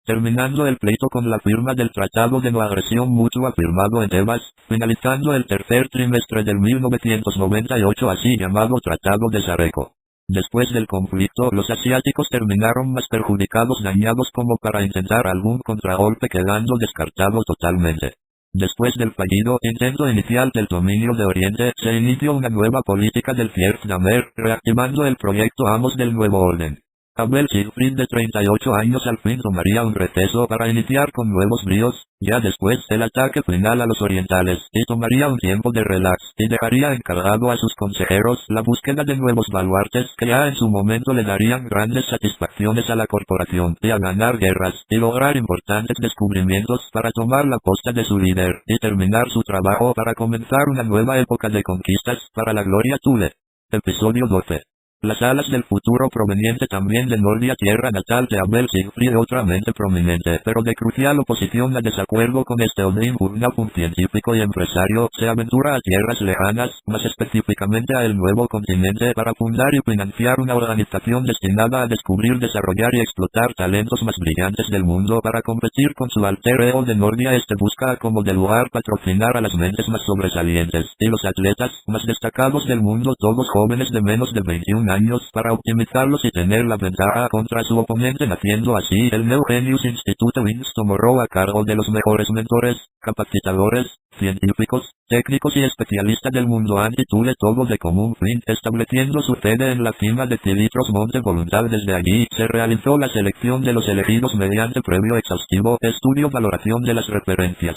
Terminando el pleito con la firma del Tratado de No Agresión Mutua firmado en Tebas, finalizando el tercer trimestre del 1998, así llamado Tratado de Sareco. Después del conflicto, los asiáticos terminaron más perjudicados, dañados como para intentar algún contragolpe, quedando descartado totalmente. Después del fallido intento inicial del dominio de Oriente, se inició una nueva política del Vietnam, reactivando el proyecto Amos del Nuevo Orden. Abel Siegfried, de 38 años, al fin tomaría un receso para iniciar con nuevos bríos, ya después el ataque final a los orientales, y tomaría un tiempo de relax, y dejaría encargado a sus consejeros la búsqueda de nuevos baluartes que ya en su momento le darían grandes satisfacciones a la corporación, y a ganar guerras, y lograr importantes descubrimientos para tomar la posta de su líder, y terminar su trabajo para comenzar una nueva época de conquistas para la gloria Thule. Episodio 12. Las alas del futuro, proveniente también de Nordia, tierra natal de Abel Siegfried, otra mente prominente pero de crucial oposición a desacuerdo con este Odin Burnap, un científico y empresario, se aventura a tierras lejanas, más específicamente a el Nuevo Continente, para fundar y financiar una organización destinada a descubrir, desarrollar y explotar talentos más brillantes del mundo para competir con su alter ego de Nordia. Este busca como de lugar patrocinar a las mentes más sobresalientes y los atletas más destacados del mundo, todos jóvenes de menos de 21 años, para optimizarlos y tener la ventaja contra su oponente, naciendo así el New Genius Institute. Winston Morrow, a cargo de los mejores mentores, capacitadores, científicos, técnicos y especialistas del mundo anti-Thule, todo de común fin, estableciendo su sede en la cima de Tilitros Monte Voluntad. Desde allí se realizó la selección de los elegidos mediante previo exhaustivo estudio, valoración de las referencias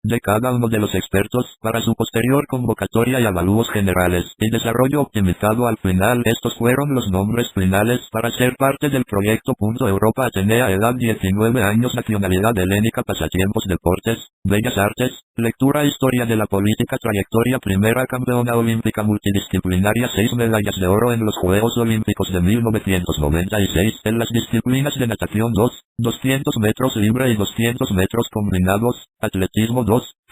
de cada uno de los expertos, para su posterior convocatoria y avalúos generales, y desarrollo optimizado. Al final, estos fueron los nombres finales para ser parte del proyecto. Europa, Atenea, edad 19 años, nacionalidad helénica, pasatiempos, deportes, bellas artes, lectura, historia de la política, trayectoria, primera campeona olímpica multidisciplinaria, 6 medallas de oro en los Juegos Olímpicos de 1996, en las disciplinas de natación 200 metros libre y 200 metros combinados, atletismo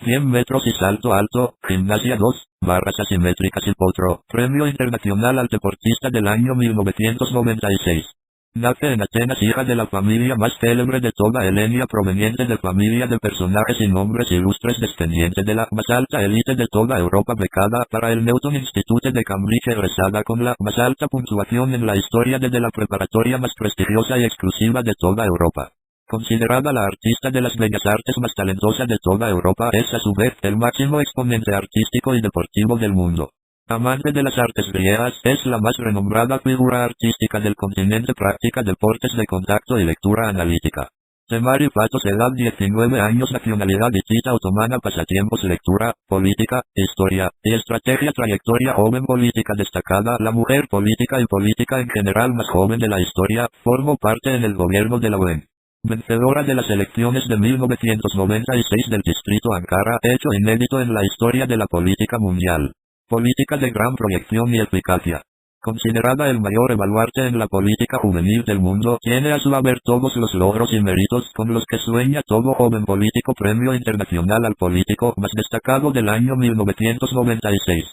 100 metros y salto alto, gimnasia 2, barras asimétricas y potro, premio internacional al deportista del año 1996. Nace en Atenas, hija de la familia más célebre de toda Helenia, proveniente de familia de personajes y nombres ilustres, descendiente de la más alta élite de toda Europa, becada para el Newton Institute de Cambridge, egresada con la más alta puntuación en la historia desde la preparatoria más prestigiosa y exclusiva de toda Europa. Considerada la artista de las bellas artes más talentosa de toda Europa, es a su vez el máximo exponente artístico y deportivo del mundo. Amante de las artes griegas, es la más renombrada figura artística del continente, practica deportes de contacto y lectura analítica. Temari Patos, edad 19 años, nacionalidad hitita otomana, pasatiempos lectura, política, historia y estrategia, trayectoria joven política destacada, la mujer política y política en general más joven de la historia, formó parte en el gobierno de la UN. Vencedora de las elecciones de 1996 del distrito Ankara, hecho inédito en la historia de la política mundial. Política de gran proyección y eficacia. Considerada el mayor baluarte en la política juvenil del mundo, tiene a su haber todos los logros y méritos con los que sueña todo joven político. Premio Internacional al Político más destacado del año 1996.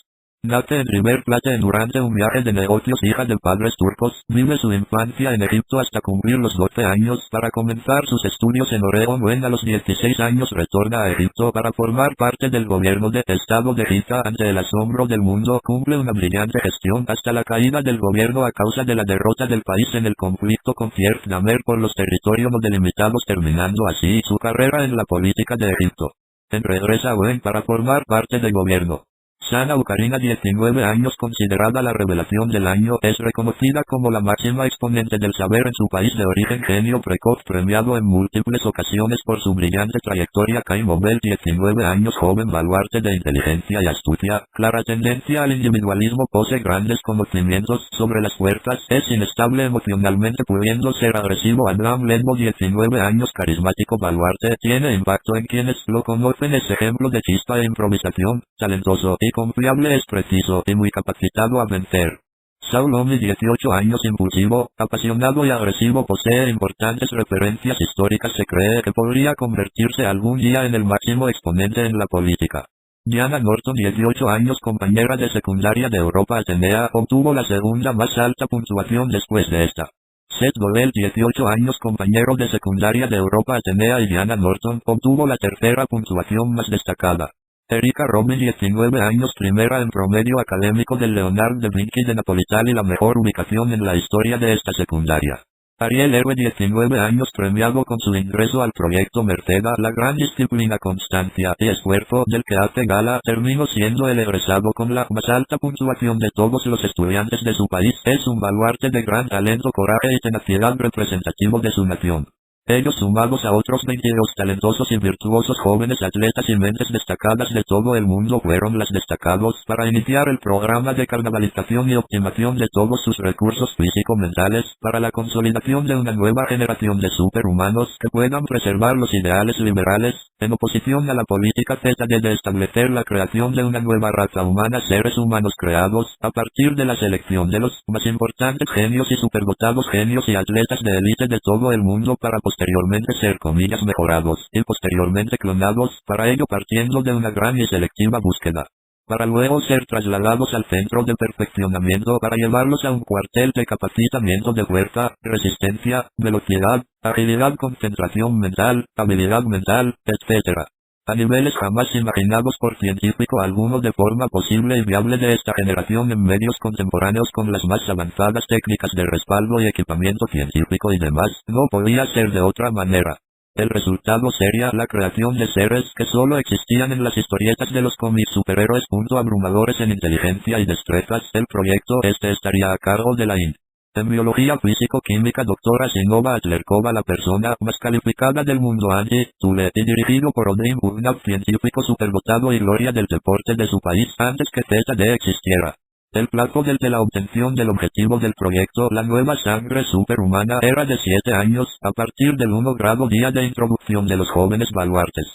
Nace en River Plate durante un viaje de negocios, hija de padres turcos, vive su infancia en Egipto hasta cumplir los 12 años para comenzar sus estudios en Oregón. A los 16 años retorna a Egipto para formar parte del gobierno de Estado de Giza. Ante el asombro del mundo, cumple una brillante gestión hasta la caída del gobierno a causa de la derrota del país en el conflicto con Pierre Damer por los territorios no delimitados, terminando así su carrera en la política de Egipto. Regresa a UN para formar parte del gobierno. Sana Ucarina, 19 años, considerada la revelación del año, es reconocida como la máxima exponente del saber en su país de origen, genio precoz, premiado en múltiples ocasiones por su brillante trayectoria. Kai Mobel, 19 años, joven baluarte de inteligencia y astucia, clara tendencia al individualismo, posee grandes conocimientos sobre las fuerzas, es inestable emocionalmente pudiendo ser agresivo. Adam Ledbo, 19 años, carismático baluarte, tiene impacto en quienes lo conocen, es ejemplo de chispa e improvisación, talentoso y confiable, es preciso y muy capacitado a vencer. Saul Omi, 18 años, impulsivo, apasionado y agresivo, posee importantes referencias históricas, se cree que podría convertirse algún día en el máximo exponente en la política. Diana Norton, 18 años, compañera de secundaria de Europa Atenea, obtuvo la segunda más alta puntuación después de esta. Seth Godel, 18 años, compañero de secundaria de Europa Atenea y Diana Norton, obtuvo la tercera puntuación más destacada. Erika Robin, 19 años, primera en promedio académico del Leonardo da Vinci de Napolitano y la mejor ubicación en la historia de esta secundaria. Ariel Héroe, 19 años, premiado con su ingreso al proyecto Merceda, la gran disciplina, constancia y esfuerzo del que hace gala, terminó siendo el egresado con la más alta puntuación de todos los estudiantes de su país. Es un baluarte de gran talento, coraje y tenacidad, representativo de su nación. Ellos, sumados a otros 22 talentosos y virtuosos jóvenes atletas y mentes destacadas de todo el mundo, fueron los destacados para iniciar el programa de carnavalización y optimización de todos sus recursos físico-mentales, para la consolidación de una nueva generación de superhumanos que puedan preservar los ideales liberales, en oposición a la política ZD de establecer la creación de una nueva raza humana, seres humanos creados a partir de la selección de los más importantes genios y superdotados genios y atletas de élite de todo el mundo, para posteriormente ser comillas mejorados y posteriormente clonados, para ello partiendo de una gran y selectiva búsqueda, para luego ser trasladados al centro de perfeccionamiento para llevarlos a un cuartel de capacitamiento de fuerza, resistencia, velocidad, agilidad, concentración mental, habilidad mental, etc. A niveles jamás imaginados por científico alguno, de forma posible y viable de esta generación en medios contemporáneos con las más avanzadas técnicas de respaldo y equipamiento científico y demás, no podía ser de otra manera. El resultado sería la creación de seres que solo existían en las historietas de los cómics superhéroes. Abrumadores en inteligencia y destrezas. El proyecto estaría a cargo de la IND. En biología físico-química, doctora Sinova Atlerkova, la persona más calificada del mundo, Angie Tule, y dirigido por Odin Burnap, científico superdotado y gloria del deporte de su país antes que ZD existiera. El plazo de la obtención del objetivo del proyecto, la nueva sangre superhumana, era de 7 años, a partir del 1 grado día de introducción de los jóvenes baluartes.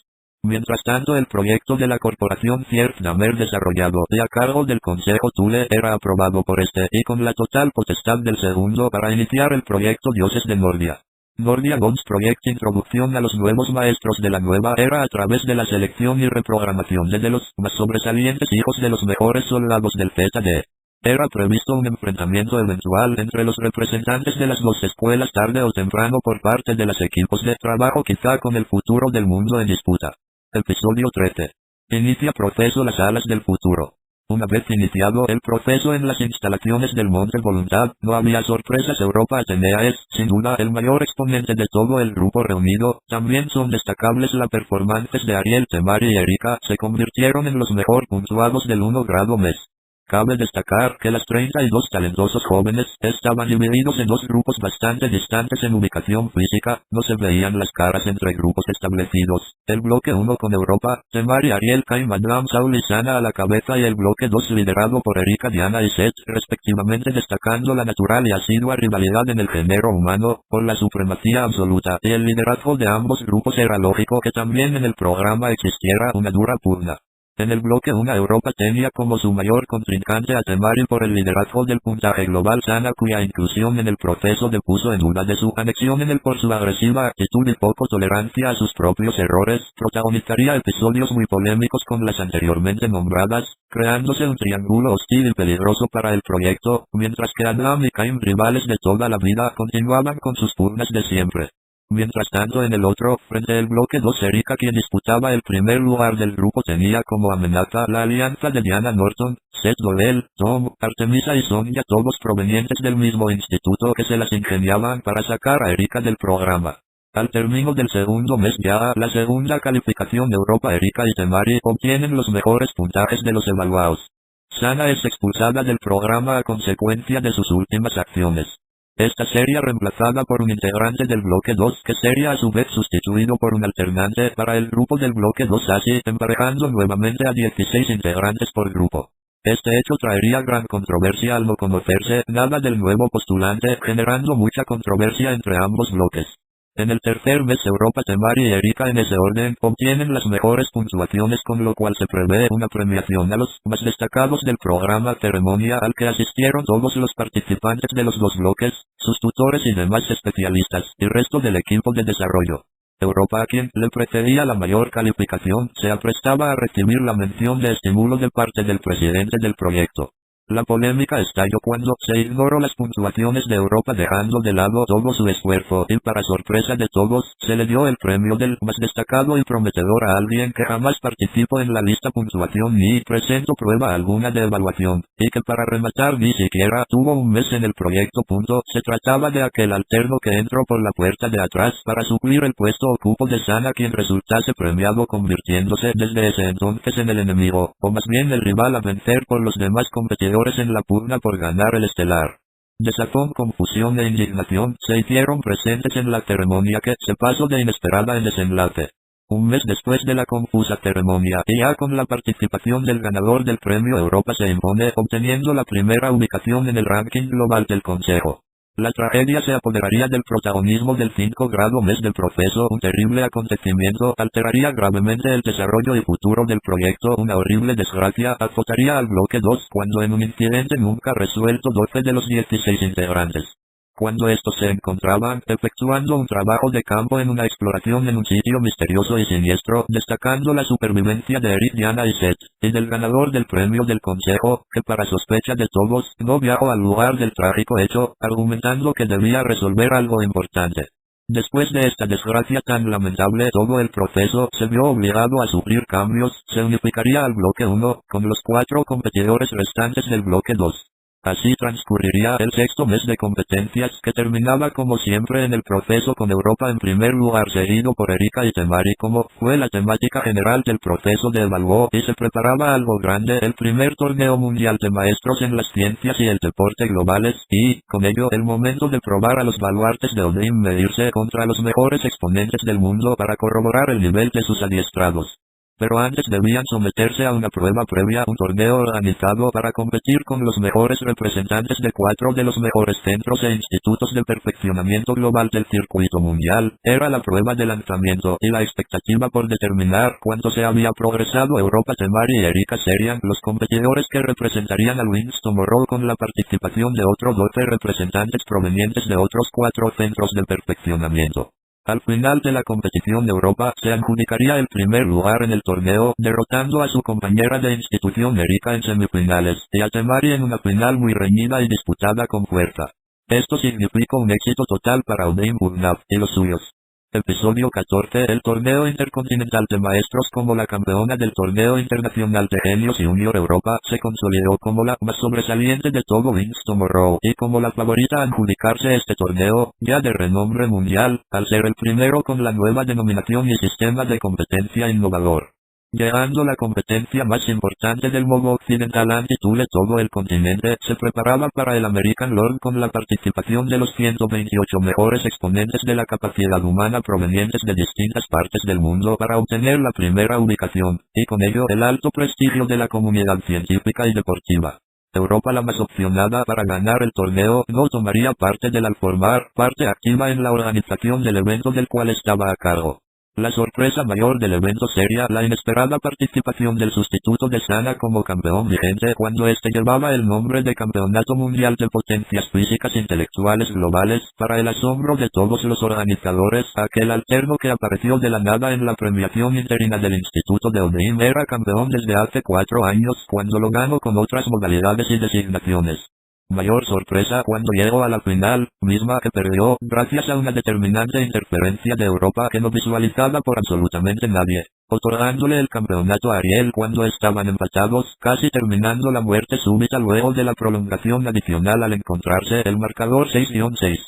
Mientras tanto, el proyecto de la corporación Pierre Damer, desarrollado y a cargo del Consejo Thule, era aprobado por este y con la total potestad del segundo para iniciar el proyecto Dioses de Nordia. Nordia Gods Project, introducción a los nuevos maestros de la nueva era a través de la selección y reprogramación de los más sobresalientes hijos de los mejores soldados del ZD. Era previsto un enfrentamiento eventual entre los representantes de las dos escuelas tarde o temprano por parte de los equipos de trabajo, quizá con el futuro del mundo en disputa. Episodio 13. Inicia proceso Las Alas del Futuro. Una vez iniciado el proceso en las instalaciones del Monte Voluntad, no había sorpresas. Europa Atenea es, sin duda, el mayor exponente de todo el grupo reunido. También son destacables las performances de Ariel, Temari y Erika, se convirtieron en los mejor puntuados del 1 grado mes. Cabe destacar que las 32 talentosos jóvenes estaban divididos en dos grupos bastante distantes en ubicación física, no se veían las caras entre grupos establecidos. El bloque 1 con Europa, Temari, Ariel, Kai, Madame, Saul y Sana a la cabeza, y el bloque 2 liderado por Erika, Diana y Seth, respectivamente, destacando la natural y asidua rivalidad en el género humano, por la supremacía absoluta y el liderazgo de ambos grupos. Era lógico que también en el programa existiera una dura pugna. En el bloque 1 Europa tenía como su mayor contrincante a Temari por el liderazgo del puntaje global, Sana, cuya inclusión en el proceso puso en duda de su anexión en él por su agresiva actitud y poco tolerancia a sus propios errores. Protagonizaría episodios muy polémicos con las anteriormente nombradas, creándose un triángulo hostil y peligroso para el proyecto, mientras que Adam y Cain, rivales de toda la vida, continuaban con sus pugnas de siempre. Mientras tanto, en el otro frente, el bloque 2, Erika, quien disputaba el primer lugar del grupo, tenía como amenaza la alianza de Diana Norton, Seth Godel, Tom, Artemisa y Sonia, todos provenientes del mismo instituto, que se las ingeniaban para sacar a Erika del programa. Al término del segundo mes, ya la segunda calificación de Europa, Erika y Temari obtienen los mejores puntajes de los evaluados. Sana es expulsada del programa a consecuencia de sus últimas acciones. Esta sería reemplazada por un integrante del bloque 2, que sería a su vez sustituido por un alternante para el grupo del bloque 2, así emparejando nuevamente a 16 integrantes por grupo. Este hecho traería gran controversia al no conocerse nada del nuevo postulante, generando mucha controversia entre ambos bloques. En el tercer mes, Europa, Temari y Erika, en ese orden, obtienen las mejores puntuaciones, con lo cual se prevé una premiación a los más destacados del programa, ceremonia al que asistieron todos los participantes de los dos bloques, sus tutores y demás especialistas, y resto del equipo de desarrollo. Europa, a quien le precedía la mayor calificación, se aprestaba a recibir la mención de estímulo de parte del presidente del proyecto. La polémica estalló cuando se ignoró las puntuaciones de Europa, dejando de lado todo su esfuerzo, y para sorpresa de todos, se le dio el premio del más destacado y prometedor a alguien que jamás participó en la lista puntuación ni presentó prueba alguna de evaluación, y que para rematar ni siquiera tuvo un mes en el proyecto. Se trataba de aquel alterno que entró por la puerta de atrás para suplir el puesto o cupo de Sana, quien resultase premiado, convirtiéndose desde ese entonces en el enemigo, o más bien el rival a vencer por los demás competidores en la pugna por ganar el estelar. Desazón, confusión e indignación se hicieron presentes en la ceremonia, que se pasó de inesperada en desenlace. Un mes después de la confusa ceremonia, y ya con la participación del ganador del premio, Europa se impone, obteniendo la primera ubicación en el ranking global del Consejo. La tragedia se apoderaría del protagonismo del 5 grado mes del proceso. Un terrible acontecimiento alteraría gravemente el desarrollo y futuro del proyecto. Una horrible desgracia azotaría al bloque 2 cuando, en un incidente nunca resuelto, 12 de los 16 integrantes, cuando estos se encontraban efectuando un trabajo de campo en una exploración en un sitio misterioso y siniestro, destacando la supervivencia de Eric, Diana y Seth, y del ganador del premio del Consejo, que para sospecha de todos, no viajó al lugar del trágico hecho, argumentando que debía resolver algo importante. Después de esta desgracia tan lamentable, todo el proceso se vio obligado a sufrir cambios. Se unificaría al bloque 1, con los 4 competidores restantes del bloque 2. Así transcurriría el sexto mes de competencias, que terminaba como siempre en el proceso con Europa en primer lugar, seguido por Erika y Temari. Como fue la temática general del proceso de evaluó, y se preparaba algo grande, el primer torneo mundial de maestros en las ciencias y el deporte globales, y, con ello, el momento de probar a los baluartes de Odin, medirse contra los mejores exponentes del mundo para corroborar el nivel de sus adiestrados. Pero antes debían someterse a una prueba previa, un torneo organizado para competir con los mejores representantes de 4 de los mejores centros e institutos de perfeccionamiento global del circuito mundial. Era la prueba de lanzamiento, y la expectativa por determinar cuánto se había progresado. Europa, Temari y Erika serían los competidores que representarían al Wings Tomorrow, con la participación de otros 12 representantes provenientes de otros 4 centros de perfeccionamiento. Al final de la competición Europa se adjudicaría el primer lugar en el torneo, derrotando a su compañera de institución Erika en semifinales, y a Temari en una final muy reñida y disputada con fuerza. Esto significó un éxito total para Odin Burnap y los suyos. Episodio 14. El torneo intercontinental de maestros. Como la campeona del torneo internacional de Genios y Junior Europa, se consolidó como la más sobresaliente de todo Vince Tomorrow, y como la favorita a adjudicarse este torneo, ya de renombre mundial, al ser el primero con la nueva denominación y sistema de competencia innovador. Llegando la competencia más importante del modo occidental ante todo el continente, se preparaba para el American Lord con la participación de los 128 mejores exponentes de la capacidad humana provenientes de distintas partes del mundo para obtener la primera ubicación, y con ello el alto prestigio de la comunidad científica y deportiva. Europa, la más opcionada para ganar el torneo, no tomaría parte al formar parte activa en la organización del evento del cual estaba a cargo. La sorpresa mayor del evento sería la inesperada participación del sustituto de Sana como campeón vigente cuando este llevaba el nombre de Campeonato Mundial de Potencias Físicas Intelectuales Globales. Para el asombro de todos los organizadores, aquel alterno que apareció de la nada en la premiación interina del Instituto de Odin era campeón desde hace 4 años cuando lo ganó con otras modalidades y designaciones. Mayor sorpresa cuando llegó a la final, misma que perdió, gracias a una determinante interferencia de Europa que no visualizaba por absolutamente nadie, otorgándole el campeonato a Ariel cuando estaban empatados, casi terminando la muerte súbita luego de la prolongación adicional al encontrarse el marcador 6-6.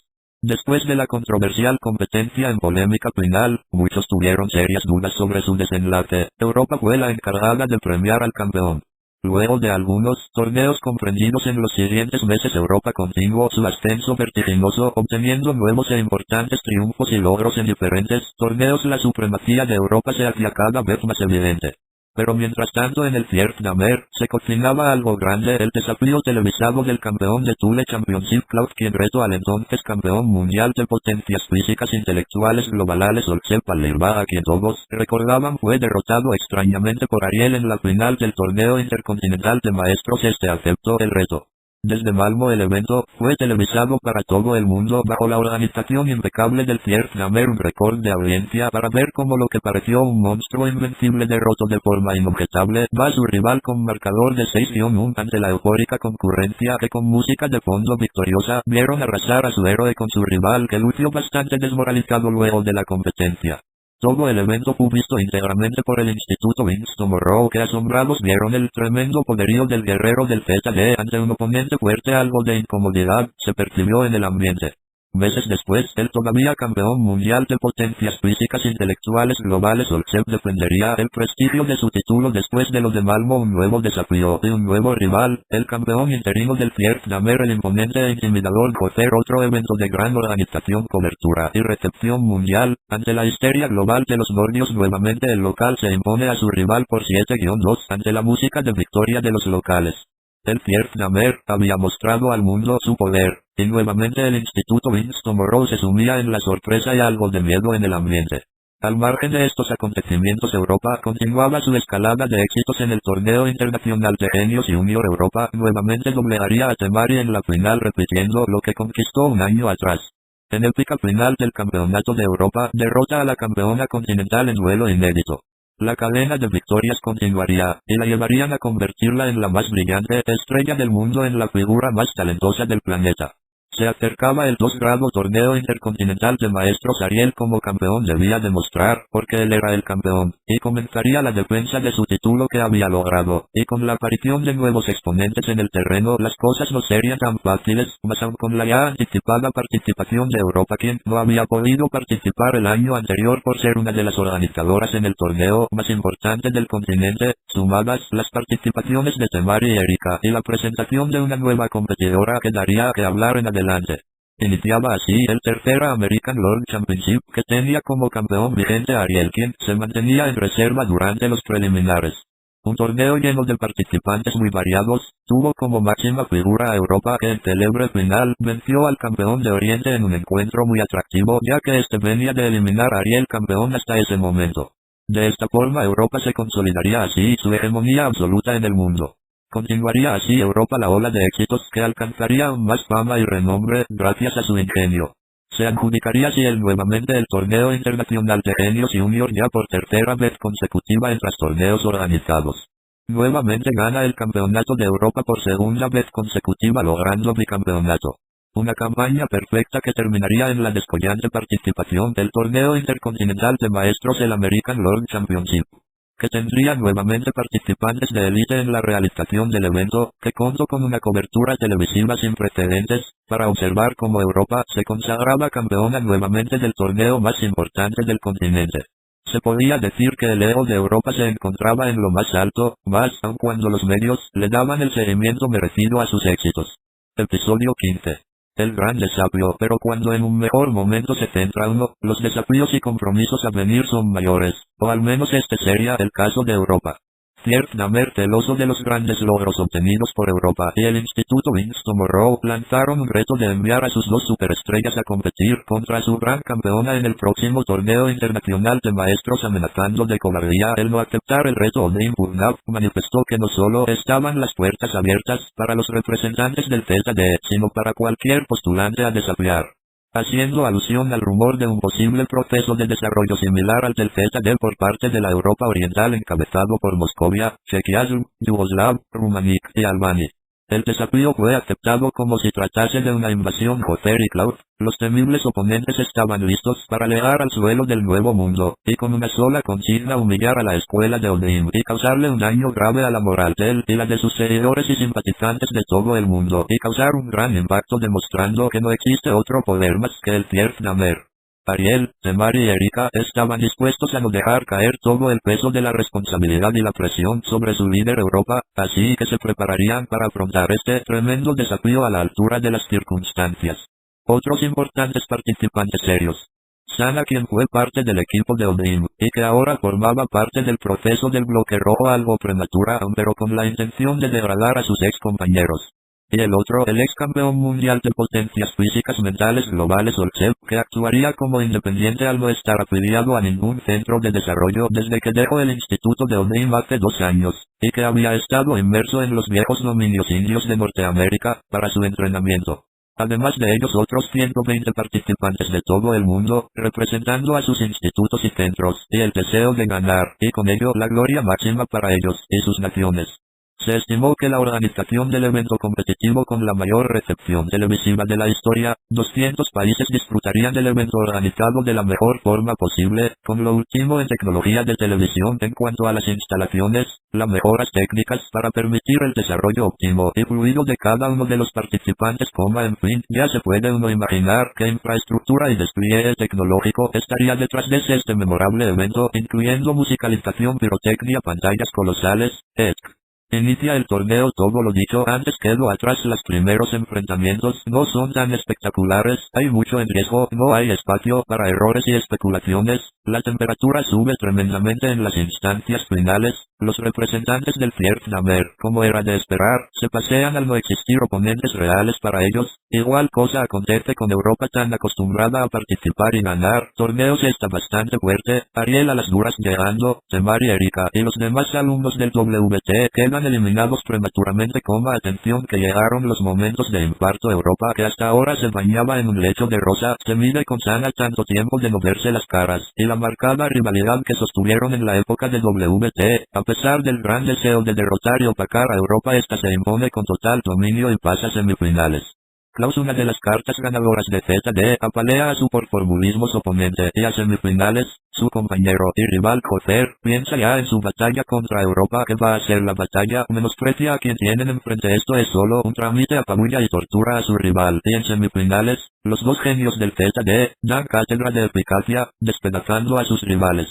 Después de la controversial competencia en polémica final, muchos tuvieron serias dudas sobre su desenlace. Europa fue la encargada de premiar al campeón. Luego de algunos torneos comprendidos en los siguientes meses, Europa continuó su ascenso vertiginoso, obteniendo nuevos e importantes triunfos y logros en diferentes torneos. La supremacía de Europa se hacía cada vez más evidente. Pero mientras tanto en el Vietnamer, se cocinaba algo grande: el desafío televisado del campeón de Thule Championship Cloud, quien retó al entonces campeón mundial de potencias físicas intelectuales globales Olcep Palerba, a quien todos recordaban fue derrotado extrañamente por Ariel en la final del torneo intercontinental de maestros. Este aceptó el reto. Desde Malmo el evento fue televisado para todo el mundo bajo la organización impecable del Vietnamer, un récord de audiencia para ver cómo lo que pareció un monstruo invencible derrotó de forma inobjetable a su rival con marcador de 6-1 ante la eufórica concurrencia que con música de fondo victoriosa vieron arrasar a su héroe con su rival, que lució bastante desmoralizado luego de la competencia. Todo el evento fue visto íntegramente por el Instituto Vince Tomorrow, que asombrados vieron el tremendo poderío del guerrero del ZD ante un oponente fuerte. Algo de incomodidad se percibió en el ambiente. Meses después, el todavía campeón mundial de potencias físicas intelectuales globales Olcep defendería el prestigio de su título después de lo de Malmo. Un nuevo desafío y un nuevo rival, el campeón interino del Vietnamer, el imponente e intimidador Gozer. Otro evento de gran organización, cobertura y recepción mundial. Ante la histeria global de los nordios, nuevamente el local se impone a su rival por 7-2 ante la música de victoria de los locales. El Vietnamer había mostrado al mundo su poder, y nuevamente el Instituto Vince Tomorrow se sumía en la sorpresa y algo de miedo en el ambiente. Al margen de estos acontecimientos, Europa continuaba su escalada de éxitos en el torneo internacional de Genios y Junior Europa. Nuevamente doblegaría a Temari en la final, repitiendo lo que conquistó un año atrás. En épica final del Campeonato de Europa, derrota a la campeona continental en duelo inédito. La cadena de victorias continuaría, y la llevarían a convertirla en la más brillante estrella del mundo, en la figura más talentosa del planeta. Se acercaba el 2 grado torneo intercontinental de maestros. Ariel como campeón debía demostrar porque él era el campeón, y comenzaría la defensa de su título que había logrado, y con la aparición de nuevos exponentes en el terreno las cosas no serían tan fáciles, mas aun con la ya anticipada participación de Europa, quien no había podido participar el año anterior por ser una de las organizadoras en el torneo más importante del continente, sumadas las participaciones de Temari y Erika, y la presentación de una nueva competidora que daría que hablar en adelante. Iniciaba así el tercer American Lord Championship, que tenía como campeón vigente a Ariel, quien se mantenía en reserva durante los preliminares. Un torneo lleno de participantes muy variados, tuvo como máxima figura a Europa, que en célebre final venció al campeón de Oriente en un encuentro muy atractivo, ya que este venía de eliminar a Ariel, campeón hasta ese momento. De esta forma Europa se consolidaría así su hegemonía absoluta en el mundo. Continuaría así Europa la ola de éxitos que alcanzaría aún más fama y renombre gracias a su ingenio. Se adjudicaría así nuevamente el torneo internacional de Genios Junior ya por tercera vez consecutiva en los torneos organizados. Nuevamente gana el campeonato de Europa por segunda vez consecutiva logrando bicampeonato. Una campaña perfecta que terminaría en la descollante participación del torneo intercontinental de maestros el American World Championship, que tendría nuevamente participantes de élite en la realización del evento, que contó con una cobertura televisiva sin precedentes, para observar cómo Europa se consagraba campeona nuevamente del torneo más importante del continente. Se podía decir que el ego de Europa se encontraba en lo más alto, más aun cuando los medios le daban el seguimiento merecido a sus éxitos. Episodio 15. El gran desafío, pero cuando en un mejor momento se centra uno, los desafíos y compromisos a venir son mayores, o al menos este sería el caso de Europa. Gerd Dahmer, celoso de los grandes logros obtenidos por Europa, y el Instituto Winston Monroe lanzaron un reto de enviar a sus dos superestrellas a competir contra su gran campeona en el próximo torneo internacional de maestros, amenazando de cobardía el no aceptar el reto. Odin Burnap manifestó que no solo estaban las puertas abiertas para los representantes del ZD, sino para cualquier postulante a desafiar, haciendo alusión al rumor de un posible proceso de desarrollo similar al del ZD por parte de la Europa Oriental encabezado por Moscovia, Chequia, Yugoslav, Rumania y Albania. El desafío fue aceptado como si tratase de una invasión. Hofer y Klaus, los temibles oponentes, estaban listos para legar al suelo del Nuevo Mundo, y con una sola consigna humillar a la escuela de Odin y causarle un daño grave a la moral de él y la de sus seguidores y simpatizantes de todo el mundo, y causar un gran impacto demostrando que no existe otro poder más que el Gerd Dahmer. Ariel, Temari y Erika estaban dispuestos a no dejar caer todo el peso de la responsabilidad y la presión sobre su líder Europa, así que se prepararían para afrontar este tremendo desafío a la altura de las circunstancias. Otros importantes participantes serios. Sana, quien fue parte del equipo de Odin, y que ahora formaba parte del proceso del bloque rojo algo prematura, pero con la intención de degradar a sus ex compañeros. Y el otro, el ex campeón mundial de potencias físicas mentales globales Olchev, que actuaría como independiente al no estar afiliado a ningún centro de desarrollo desde que dejó el instituto de Odin hace 2 años, y que había estado inmerso en los viejos dominios indios de Norteamérica, para su entrenamiento. Además de ellos otros 120 participantes de todo el mundo, representando a sus institutos y centros, y el deseo de ganar, y con ello la gloria máxima para ellos y sus naciones. Se estimó que la organización del evento competitivo con la mayor recepción televisiva de la historia, 200 países disfrutarían del evento organizado de la mejor forma posible, con lo último en tecnología de televisión en cuanto a las instalaciones, las mejoras técnicas para permitir el desarrollo óptimo y fluido de cada uno de los participantes, en fin, ya se puede uno imaginar qué infraestructura y despliegue tecnológico estaría detrás de este memorable evento, incluyendo musicalización, pirotecnia, pantallas colosales, etc. Inicia el torneo. Todo lo dicho antes quedó atrás. Los primeros enfrentamientos no son tan espectaculares, hay mucho en riesgo, no hay espacio para errores y especulaciones, la temperatura sube tremendamente en las instancias finales, los representantes del Gerd Dahmer, como era de esperar, se pasean al no existir oponentes reales para ellos. Igual cosa acontece con Europa, tan acostumbrada a participar y ganar torneos está bastante fuerte. Ariel a las duras llegando, Temari, Erika y los demás alumnos del WT quedan eliminados prematuramente. Atención que llegaron los momentos de infarto. Europa, que hasta ahora se bañaba en un lecho de rosa, se mide con Sana tanto tiempo de no verse las caras, y la marcada rivalidad que sostuvieron en la época de WT. A pesar del gran deseo de derrotar y opacar a Europa, esta se impone con total dominio y pasa a semifinales. Klaus, una de las cartas ganadoras de ZD, apalea a su por formulismos oponente, y a semifinales, su compañero y rival Hofer piensa ya en su batalla contra Europa, que va a ser la batalla, menosprecia a quien tienen enfrente. Esto es solo un trámite, apabulla y tortura a su rival, y en semifinales, los dos genios del ZD dan cátedra de eficacia, despedazando a sus rivales.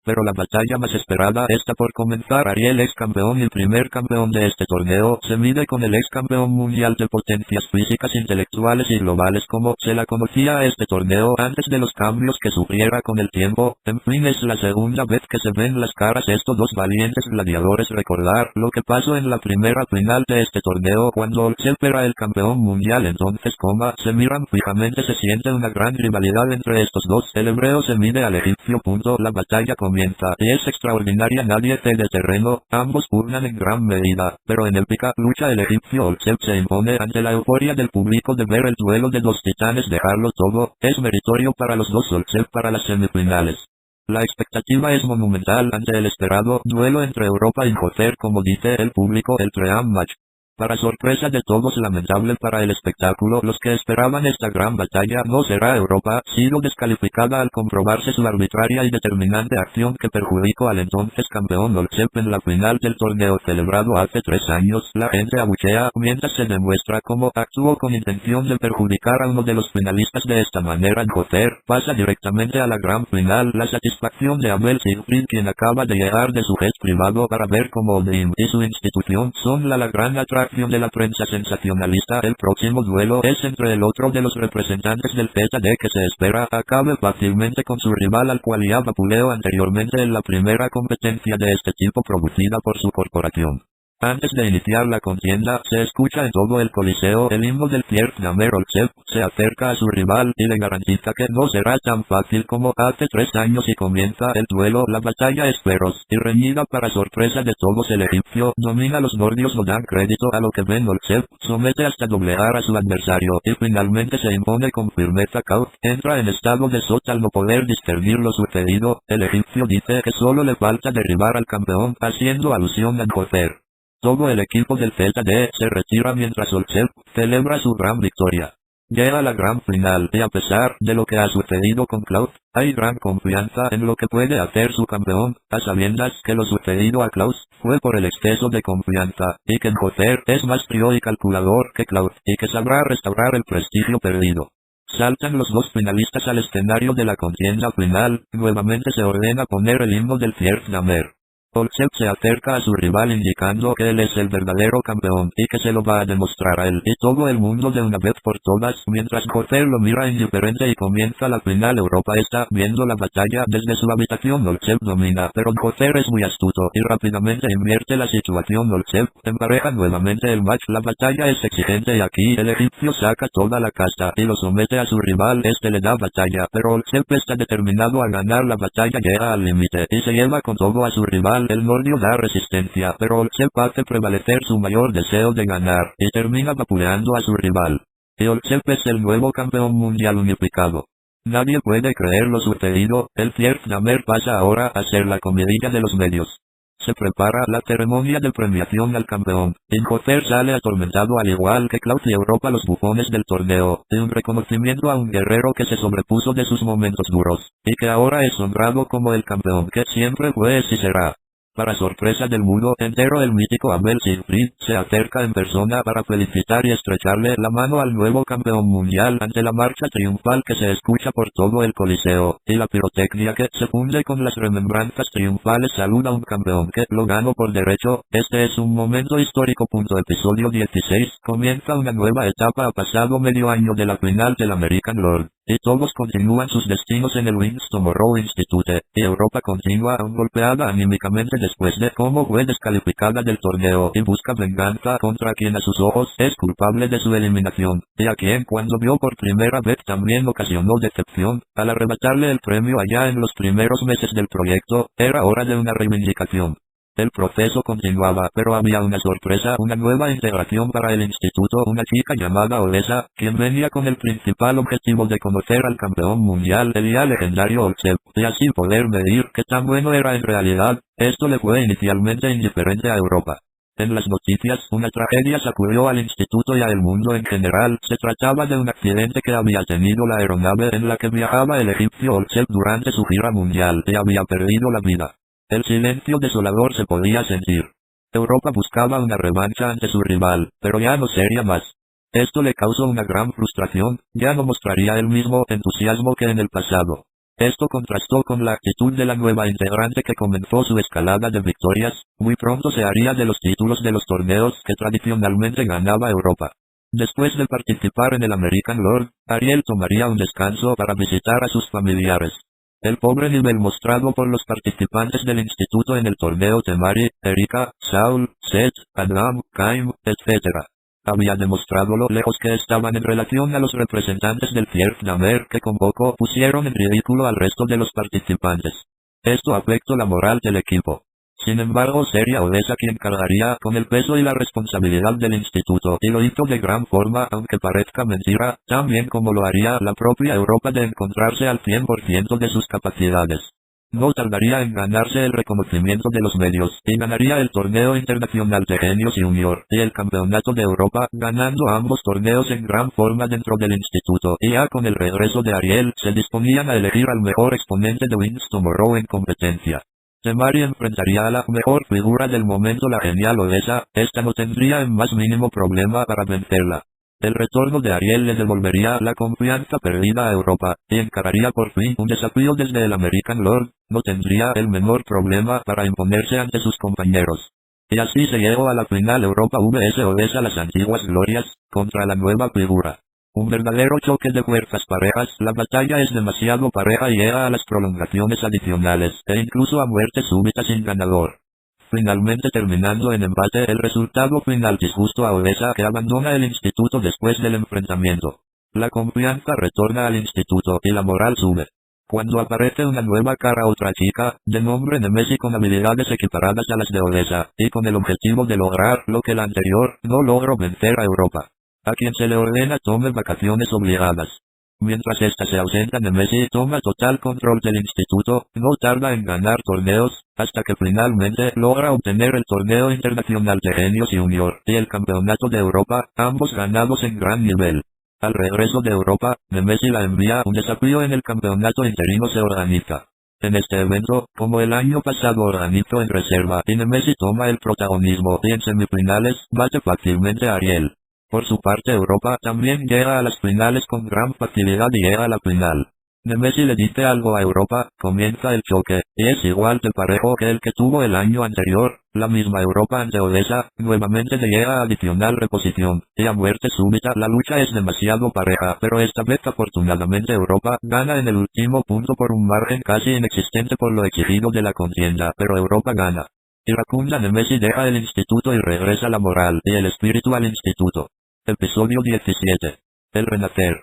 Pero la batalla más esperada está por comenzar. Ariel, ex campeón y primer campeón de este torneo, se mide con el ex campeón mundial de potencias físicas intelectuales y globales, como se la conocía a este torneo antes de los cambios que sufriera con el tiempo. En fin, es la segunda vez que se ven las caras estos dos valientes gladiadores. Recordar lo que pasó en la primera final de este torneo cuando Olchev era el campeón mundial. Entonces, se miran fijamente, se siente una gran rivalidad entre estos dos. El hebreo se mide al egipcio. La batalla comienza. comienza y es extraordinaria. Nadie cede terreno, ambos pugnan en gran medida, pero en épica lucha el egipcio Olchep se impone ante la euforia del público de ver el duelo de dos titanes. Dejarlo todo es meritorio para los dos Olchep para las semifinales. La expectativa es monumental ante el esperado duelo entre Europa y Jocer, como dice el público, el Dream Match. Para sorpresa de todos, lamentable para el espectáculo, los que esperaban esta gran batalla, no será Europa, sido descalificada al comprobarse su arbitraria y determinante acción que perjudicó al entonces campeón Olchep en la final del torneo celebrado hace 3 años. La gente abuchea mientras se demuestra cómo actuó con intención de perjudicar a uno de los finalistas. De esta manera Jocer pasa directamente a la gran final. La satisfacción de Abel Siegfried, quien acaba de llegar de su jet privado para ver cómo Odin y su institución son la gran atracción de la prensa sensacionalista. El próximo duelo es entre el otro de los representantes del ZD, que se espera acabe fácilmente con su rival, al cual ya vapuleó anteriormente en la primera competencia de este tipo producida por su corporación. Antes de iniciar la contienda, se escucha en todo el coliseo el himno del Fierknamer. Olchep se acerca a su rival y le garantiza que no será tan fácil como hace 3 años y comienza el duelo. La batalla es feroz y reñida. Para sorpresa de todos, el egipcio domina. Los nordios no dan crédito a lo que ven. Olchep somete hasta doblegar a su adversario y finalmente se impone con firmeza. Kaut entra en estado de shock al no poder discernir lo sucedido. El egipcio dice que solo le falta derribar al campeón, haciendo alusión a Jocer. Todo el equipo del ZD se retira mientras Olchep celebra su gran victoria. Llega la gran final y, a pesar de lo que ha sucedido con Klaus, hay gran confianza en lo que puede hacer su campeón, a sabiendas que lo sucedido a Klaus fue por el exceso de confianza, y que Jocer es más frío y calculador que Klaus, y que sabrá restaurar el prestigio perdido. Saltan los dos finalistas al escenario de la contienda final. Nuevamente se ordena poner el himno del Fierknamer. Olchep se acerca a su rival indicando que él es el verdadero campeón y que se lo va a demostrar a él y todo el mundo de una vez por todas, mientras Jocer lo mira indiferente y comienza la final. Europa está viendo la batalla desde su habitación. Olchep domina, pero Jocer es muy astuto y rápidamente invierte la situación. Olchep empareja nuevamente el match. La batalla es exigente y aquí el egipcio saca toda la casta y lo somete a su rival. Este le da batalla, pero Olchep está determinado a ganar la batalla. Llega al límite y se lleva con todo a su rival. El nordio da resistencia, pero Olchep hace prevalecer su mayor deseo de ganar, y termina vapuleando a su rival. Y Olchep es el nuevo campeón mundial unificado. Nadie puede creer lo sucedido. El Fierknamer pasa ahora a ser la comidilla de los medios. Se prepara la ceremonia de premiación al campeón, y Jocer sale atormentado, al igual que Klaus y Europa, los bufones del torneo, de un reconocimiento a un guerrero que se sobrepuso de sus momentos duros, y que ahora es honrado como el campeón que siempre fue y será. Para sorpresa del mundo entero, el mítico Abel Siegfried se acerca en persona para felicitar y estrecharle la mano al nuevo campeón mundial. Ante la marcha triunfal que se escucha por todo el coliseo, y la pirotecnia que se funde con las remembranzas triunfales, saluda a un campeón que lo ganó por derecho. Este es un momento histórico. Episodio 16. Comienza una nueva etapa. Ha pasado medio año de la final del American Lord, y todos continúan sus destinos en el Wings Tomorrow Institute, y Europa continúa aún golpeada anímicamente después de cómo fue descalificada del torneo, y busca venganza contra quien a sus ojos es culpable de su eliminación, y a quien cuando vio por primera vez también ocasionó decepción, al arrebatarle el premio allá en los primeros meses del proyecto. Era hora de una reivindicación. El proceso continuaba, pero había una sorpresa, una nueva integración para el instituto, una chica llamada Olesa, quien venía con el principal objetivo de conocer al campeón mundial, el ya legendario Olchep, y así poder medir qué tan bueno era en realidad. Esto le fue inicialmente indiferente a Europa. En las noticias, una tragedia sacudió al instituto y al mundo en general. Se trataba de un accidente que había tenido la aeronave en la que viajaba el egipcio Olchep durante su gira mundial, y había perdido la vida. El silencio desolador se podía sentir. Europa buscaba una revancha ante su rival, pero ya no sería más. Esto le causó una gran frustración, ya no mostraría el mismo entusiasmo que en el pasado. Esto contrastó con la actitud de la nueva integrante que comenzó su escalada de victorias. Muy pronto se haría de los títulos de los torneos que tradicionalmente ganaba Europa. Después de participar en el American Lord, Ariel tomaría un descanso para visitar a sus familiares. El pobre nivel mostrado por los participantes del instituto en el torneo Temari, Erika, Saul, Seth, Adam, Kaim, etc. había demostrado lo lejos que estaban en relación a los representantes del Fierknamer, que con poco pusieron en ridículo al resto de los participantes. Esto afectó la moral del equipo. Sin embargo, sería Odessa quien cargaría con el peso y la responsabilidad del instituto, y lo hizo de gran forma, aunque parezca mentira, tan bien como lo haría la propia Europa de encontrarse al 100% de sus capacidades. No tardaría en ganarse el reconocimiento de los medios, y ganaría el torneo internacional de Genios Junior, y el campeonato de Europa, ganando ambos torneos en gran forma dentro del instituto, y ya con el regreso de Ariel, se disponían a elegir al mejor exponente de Wings Tomorrow en competencia. Temari enfrentaría a la mejor figura del momento, la genial Odessa. Esta no tendría el más mínimo problema para vencerla. El retorno de Ariel le devolvería la confianza perdida a Europa, y encararía por fin un desafío desde el American Lord. No tendría el menor problema para imponerse ante sus compañeros. Y así se llegó a la final Europa vs Odessa, las antiguas glorias, contra la nueva figura. Un verdadero choque de fuerzas parejas. La batalla es demasiado pareja y llega a las prolongaciones adicionales, e incluso a muerte súbita sin ganador. Finalmente terminando en empate, el resultado final disgusto a Odessa, que abandona el instituto después del enfrentamiento. La confianza retorna al instituto y la moral sube. Cuando aparece una nueva cara, otra chica, de nombre Nemesis, con habilidades equiparadas a las de Odessa, y con el objetivo de lograr lo que la anterior no logró, vencer a Europa, a quien se le ordena tome vacaciones obligadas. Mientras ésta se ausenta, Nemesis toma total control del instituto, no tarda en ganar torneos, hasta que finalmente logra obtener el torneo internacional de Genios Junior y el campeonato de Europa, ambos ganados en gran nivel. Al regreso de Europa, Nemesis la envía un desafío en el campeonato interino se organiza. En este evento, como el año pasado, organizó en reserva y Nemesis toma el protagonismo y en semifinales bate fácilmente a Ariel. Por su parte, Europa también llega a las finales con gran facilidad y llega a la final. Nemesis le dice algo a Europa, comienza el choque, y es igual de parejo que el que tuvo el año anterior. La misma Europa ante Odessa, nuevamente le llega a adicional reposición, y a muerte súbita. La lucha es demasiado pareja, pero esta vez afortunadamente Europa gana en el último punto por un margen casi inexistente por lo exigido de la contienda, pero Europa gana. Iracunda Nemesis deja el instituto y regresa la moral y el espíritu al instituto. Episodio 17. El renacer.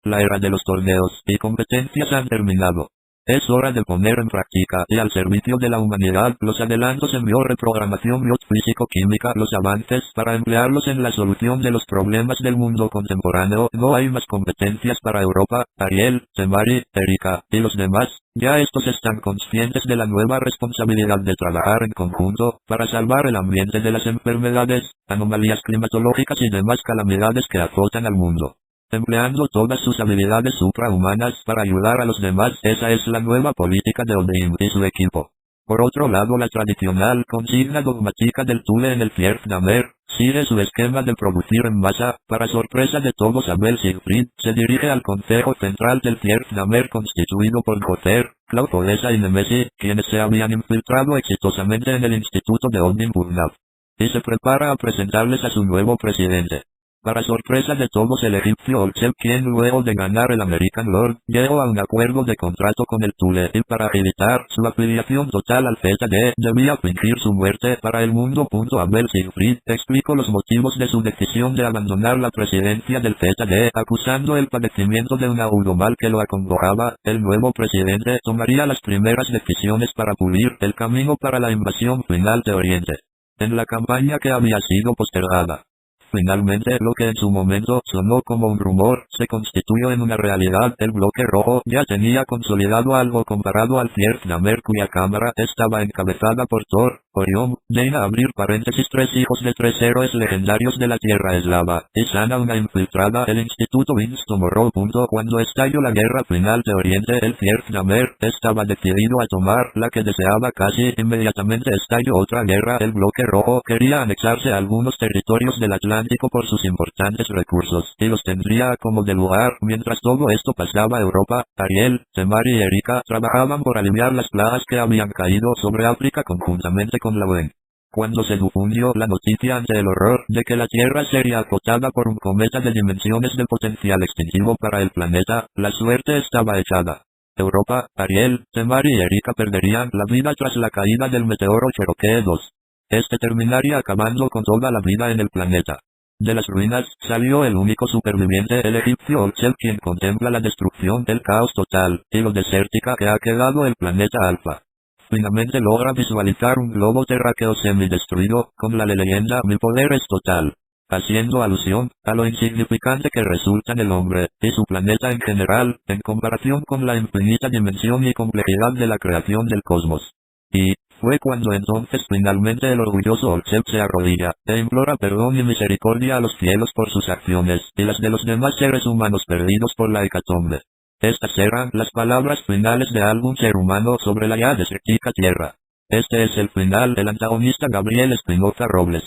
La era de los torneos y competencias han terminado. Es hora de poner en práctica y al servicio de la humanidad los adelantos en bioreprogramación, biofísico-química, los avances para emplearlos en la solución de los problemas del mundo contemporáneo. No hay más competencias para Europa, Ariel, Temari, Erika y los demás. Ya estos están conscientes de la nueva responsabilidad de trabajar en conjunto para salvar el ambiente de las enfermedades, anomalías climatológicas y demás calamidades que azotan al mundo. Empleando todas sus habilidades suprahumanas para ayudar a los demás, esa es la nueva política de Odin y su equipo. Por otro lado, la tradicional consigna dogmática del Thule en el Fjerdamer sigue su esquema de producir en masa. Para sorpresa de todos, Abel Siegfried se dirige al Consejo Central del Fjerdamer constituido por Gother, Cloud, Odessa y Nemesis, quienes se habían infiltrado exitosamente en el instituto de Odin Burnham, y se prepara a presentarles a su nuevo presidente. Para sorpresa de todos, el egipcio Olchev, quien luego de ganar el American Lord, llegó a un acuerdo de contrato con el Thule y para evitar su afiliación total al ZD, debía fingir su muerte para el mundo. Abel Siegfried explicó los motivos de su decisión de abandonar la presidencia del ZD, acusando el padecimiento de un agudo mal que lo acongojaba. El nuevo presidente tomaría las primeras decisiones para pulir el camino para la invasión final de Oriente, en la campaña que había sido postergada. Finalmente, lo que en su momento sonó como un rumor, se constituyó en una realidad. El bloque rojo ya tenía consolidado algo comparado al Fjerdamer, cuya cámara estaba encabezada por Thor, Orión, Jaina, abrir paréntesis, 3 hijos de 3 héroes legendarios de la Tierra Eslava, y Sana, una infiltrada, el Instituto Wings Tomorrow. Cuando estalló la guerra final de Oriente, el Fjerdamer estaba decidido a tomar la que deseaba. Casi inmediatamente estalló otra guerra. El bloque rojo quería anexarse a algunos territorios del Atlántico por sus importantes recursos, y los tendría como de lugar. Mientras todo esto pasaba, Europa, Ariel, Temari y Erika trabajaban por aliviar las plagas que habían caído sobre África conjuntamente con la UN. Cuando se difundió la noticia ante el horror de que la Tierra sería acotada por un cometa de dimensiones de potencial extintivo para el planeta, la suerte estaba echada. Europa, Ariel, Temari y Erika perderían la vida tras la caída del meteoro Cherokee 2. Este terminaría acabando con toda la vida en el planeta. De las ruinas salió el único superviviente, el egipcio Olchev, quien contempla la destrucción, el caos total y lo desértica que ha quedado el planeta Alfa. finalmente logra visualizar un globo terráqueo semidestruido, con la leyenda "Mi poder es total", haciendo alusión a lo insignificante que resultan el hombre y su planeta en general, en comparación con la infinita dimensión y complejidad de la creación del cosmos. Y fue cuando entonces finalmente el orgulloso Olchet se arrodilla, e implora perdón y misericordia a los cielos por sus acciones, y las de los demás seres humanos perdidos por la hecatombe. Estas eran las palabras finales de algún ser humano sobre la ya desértica tierra. Este es el final del antagonista Gabriel Espinoza Robles.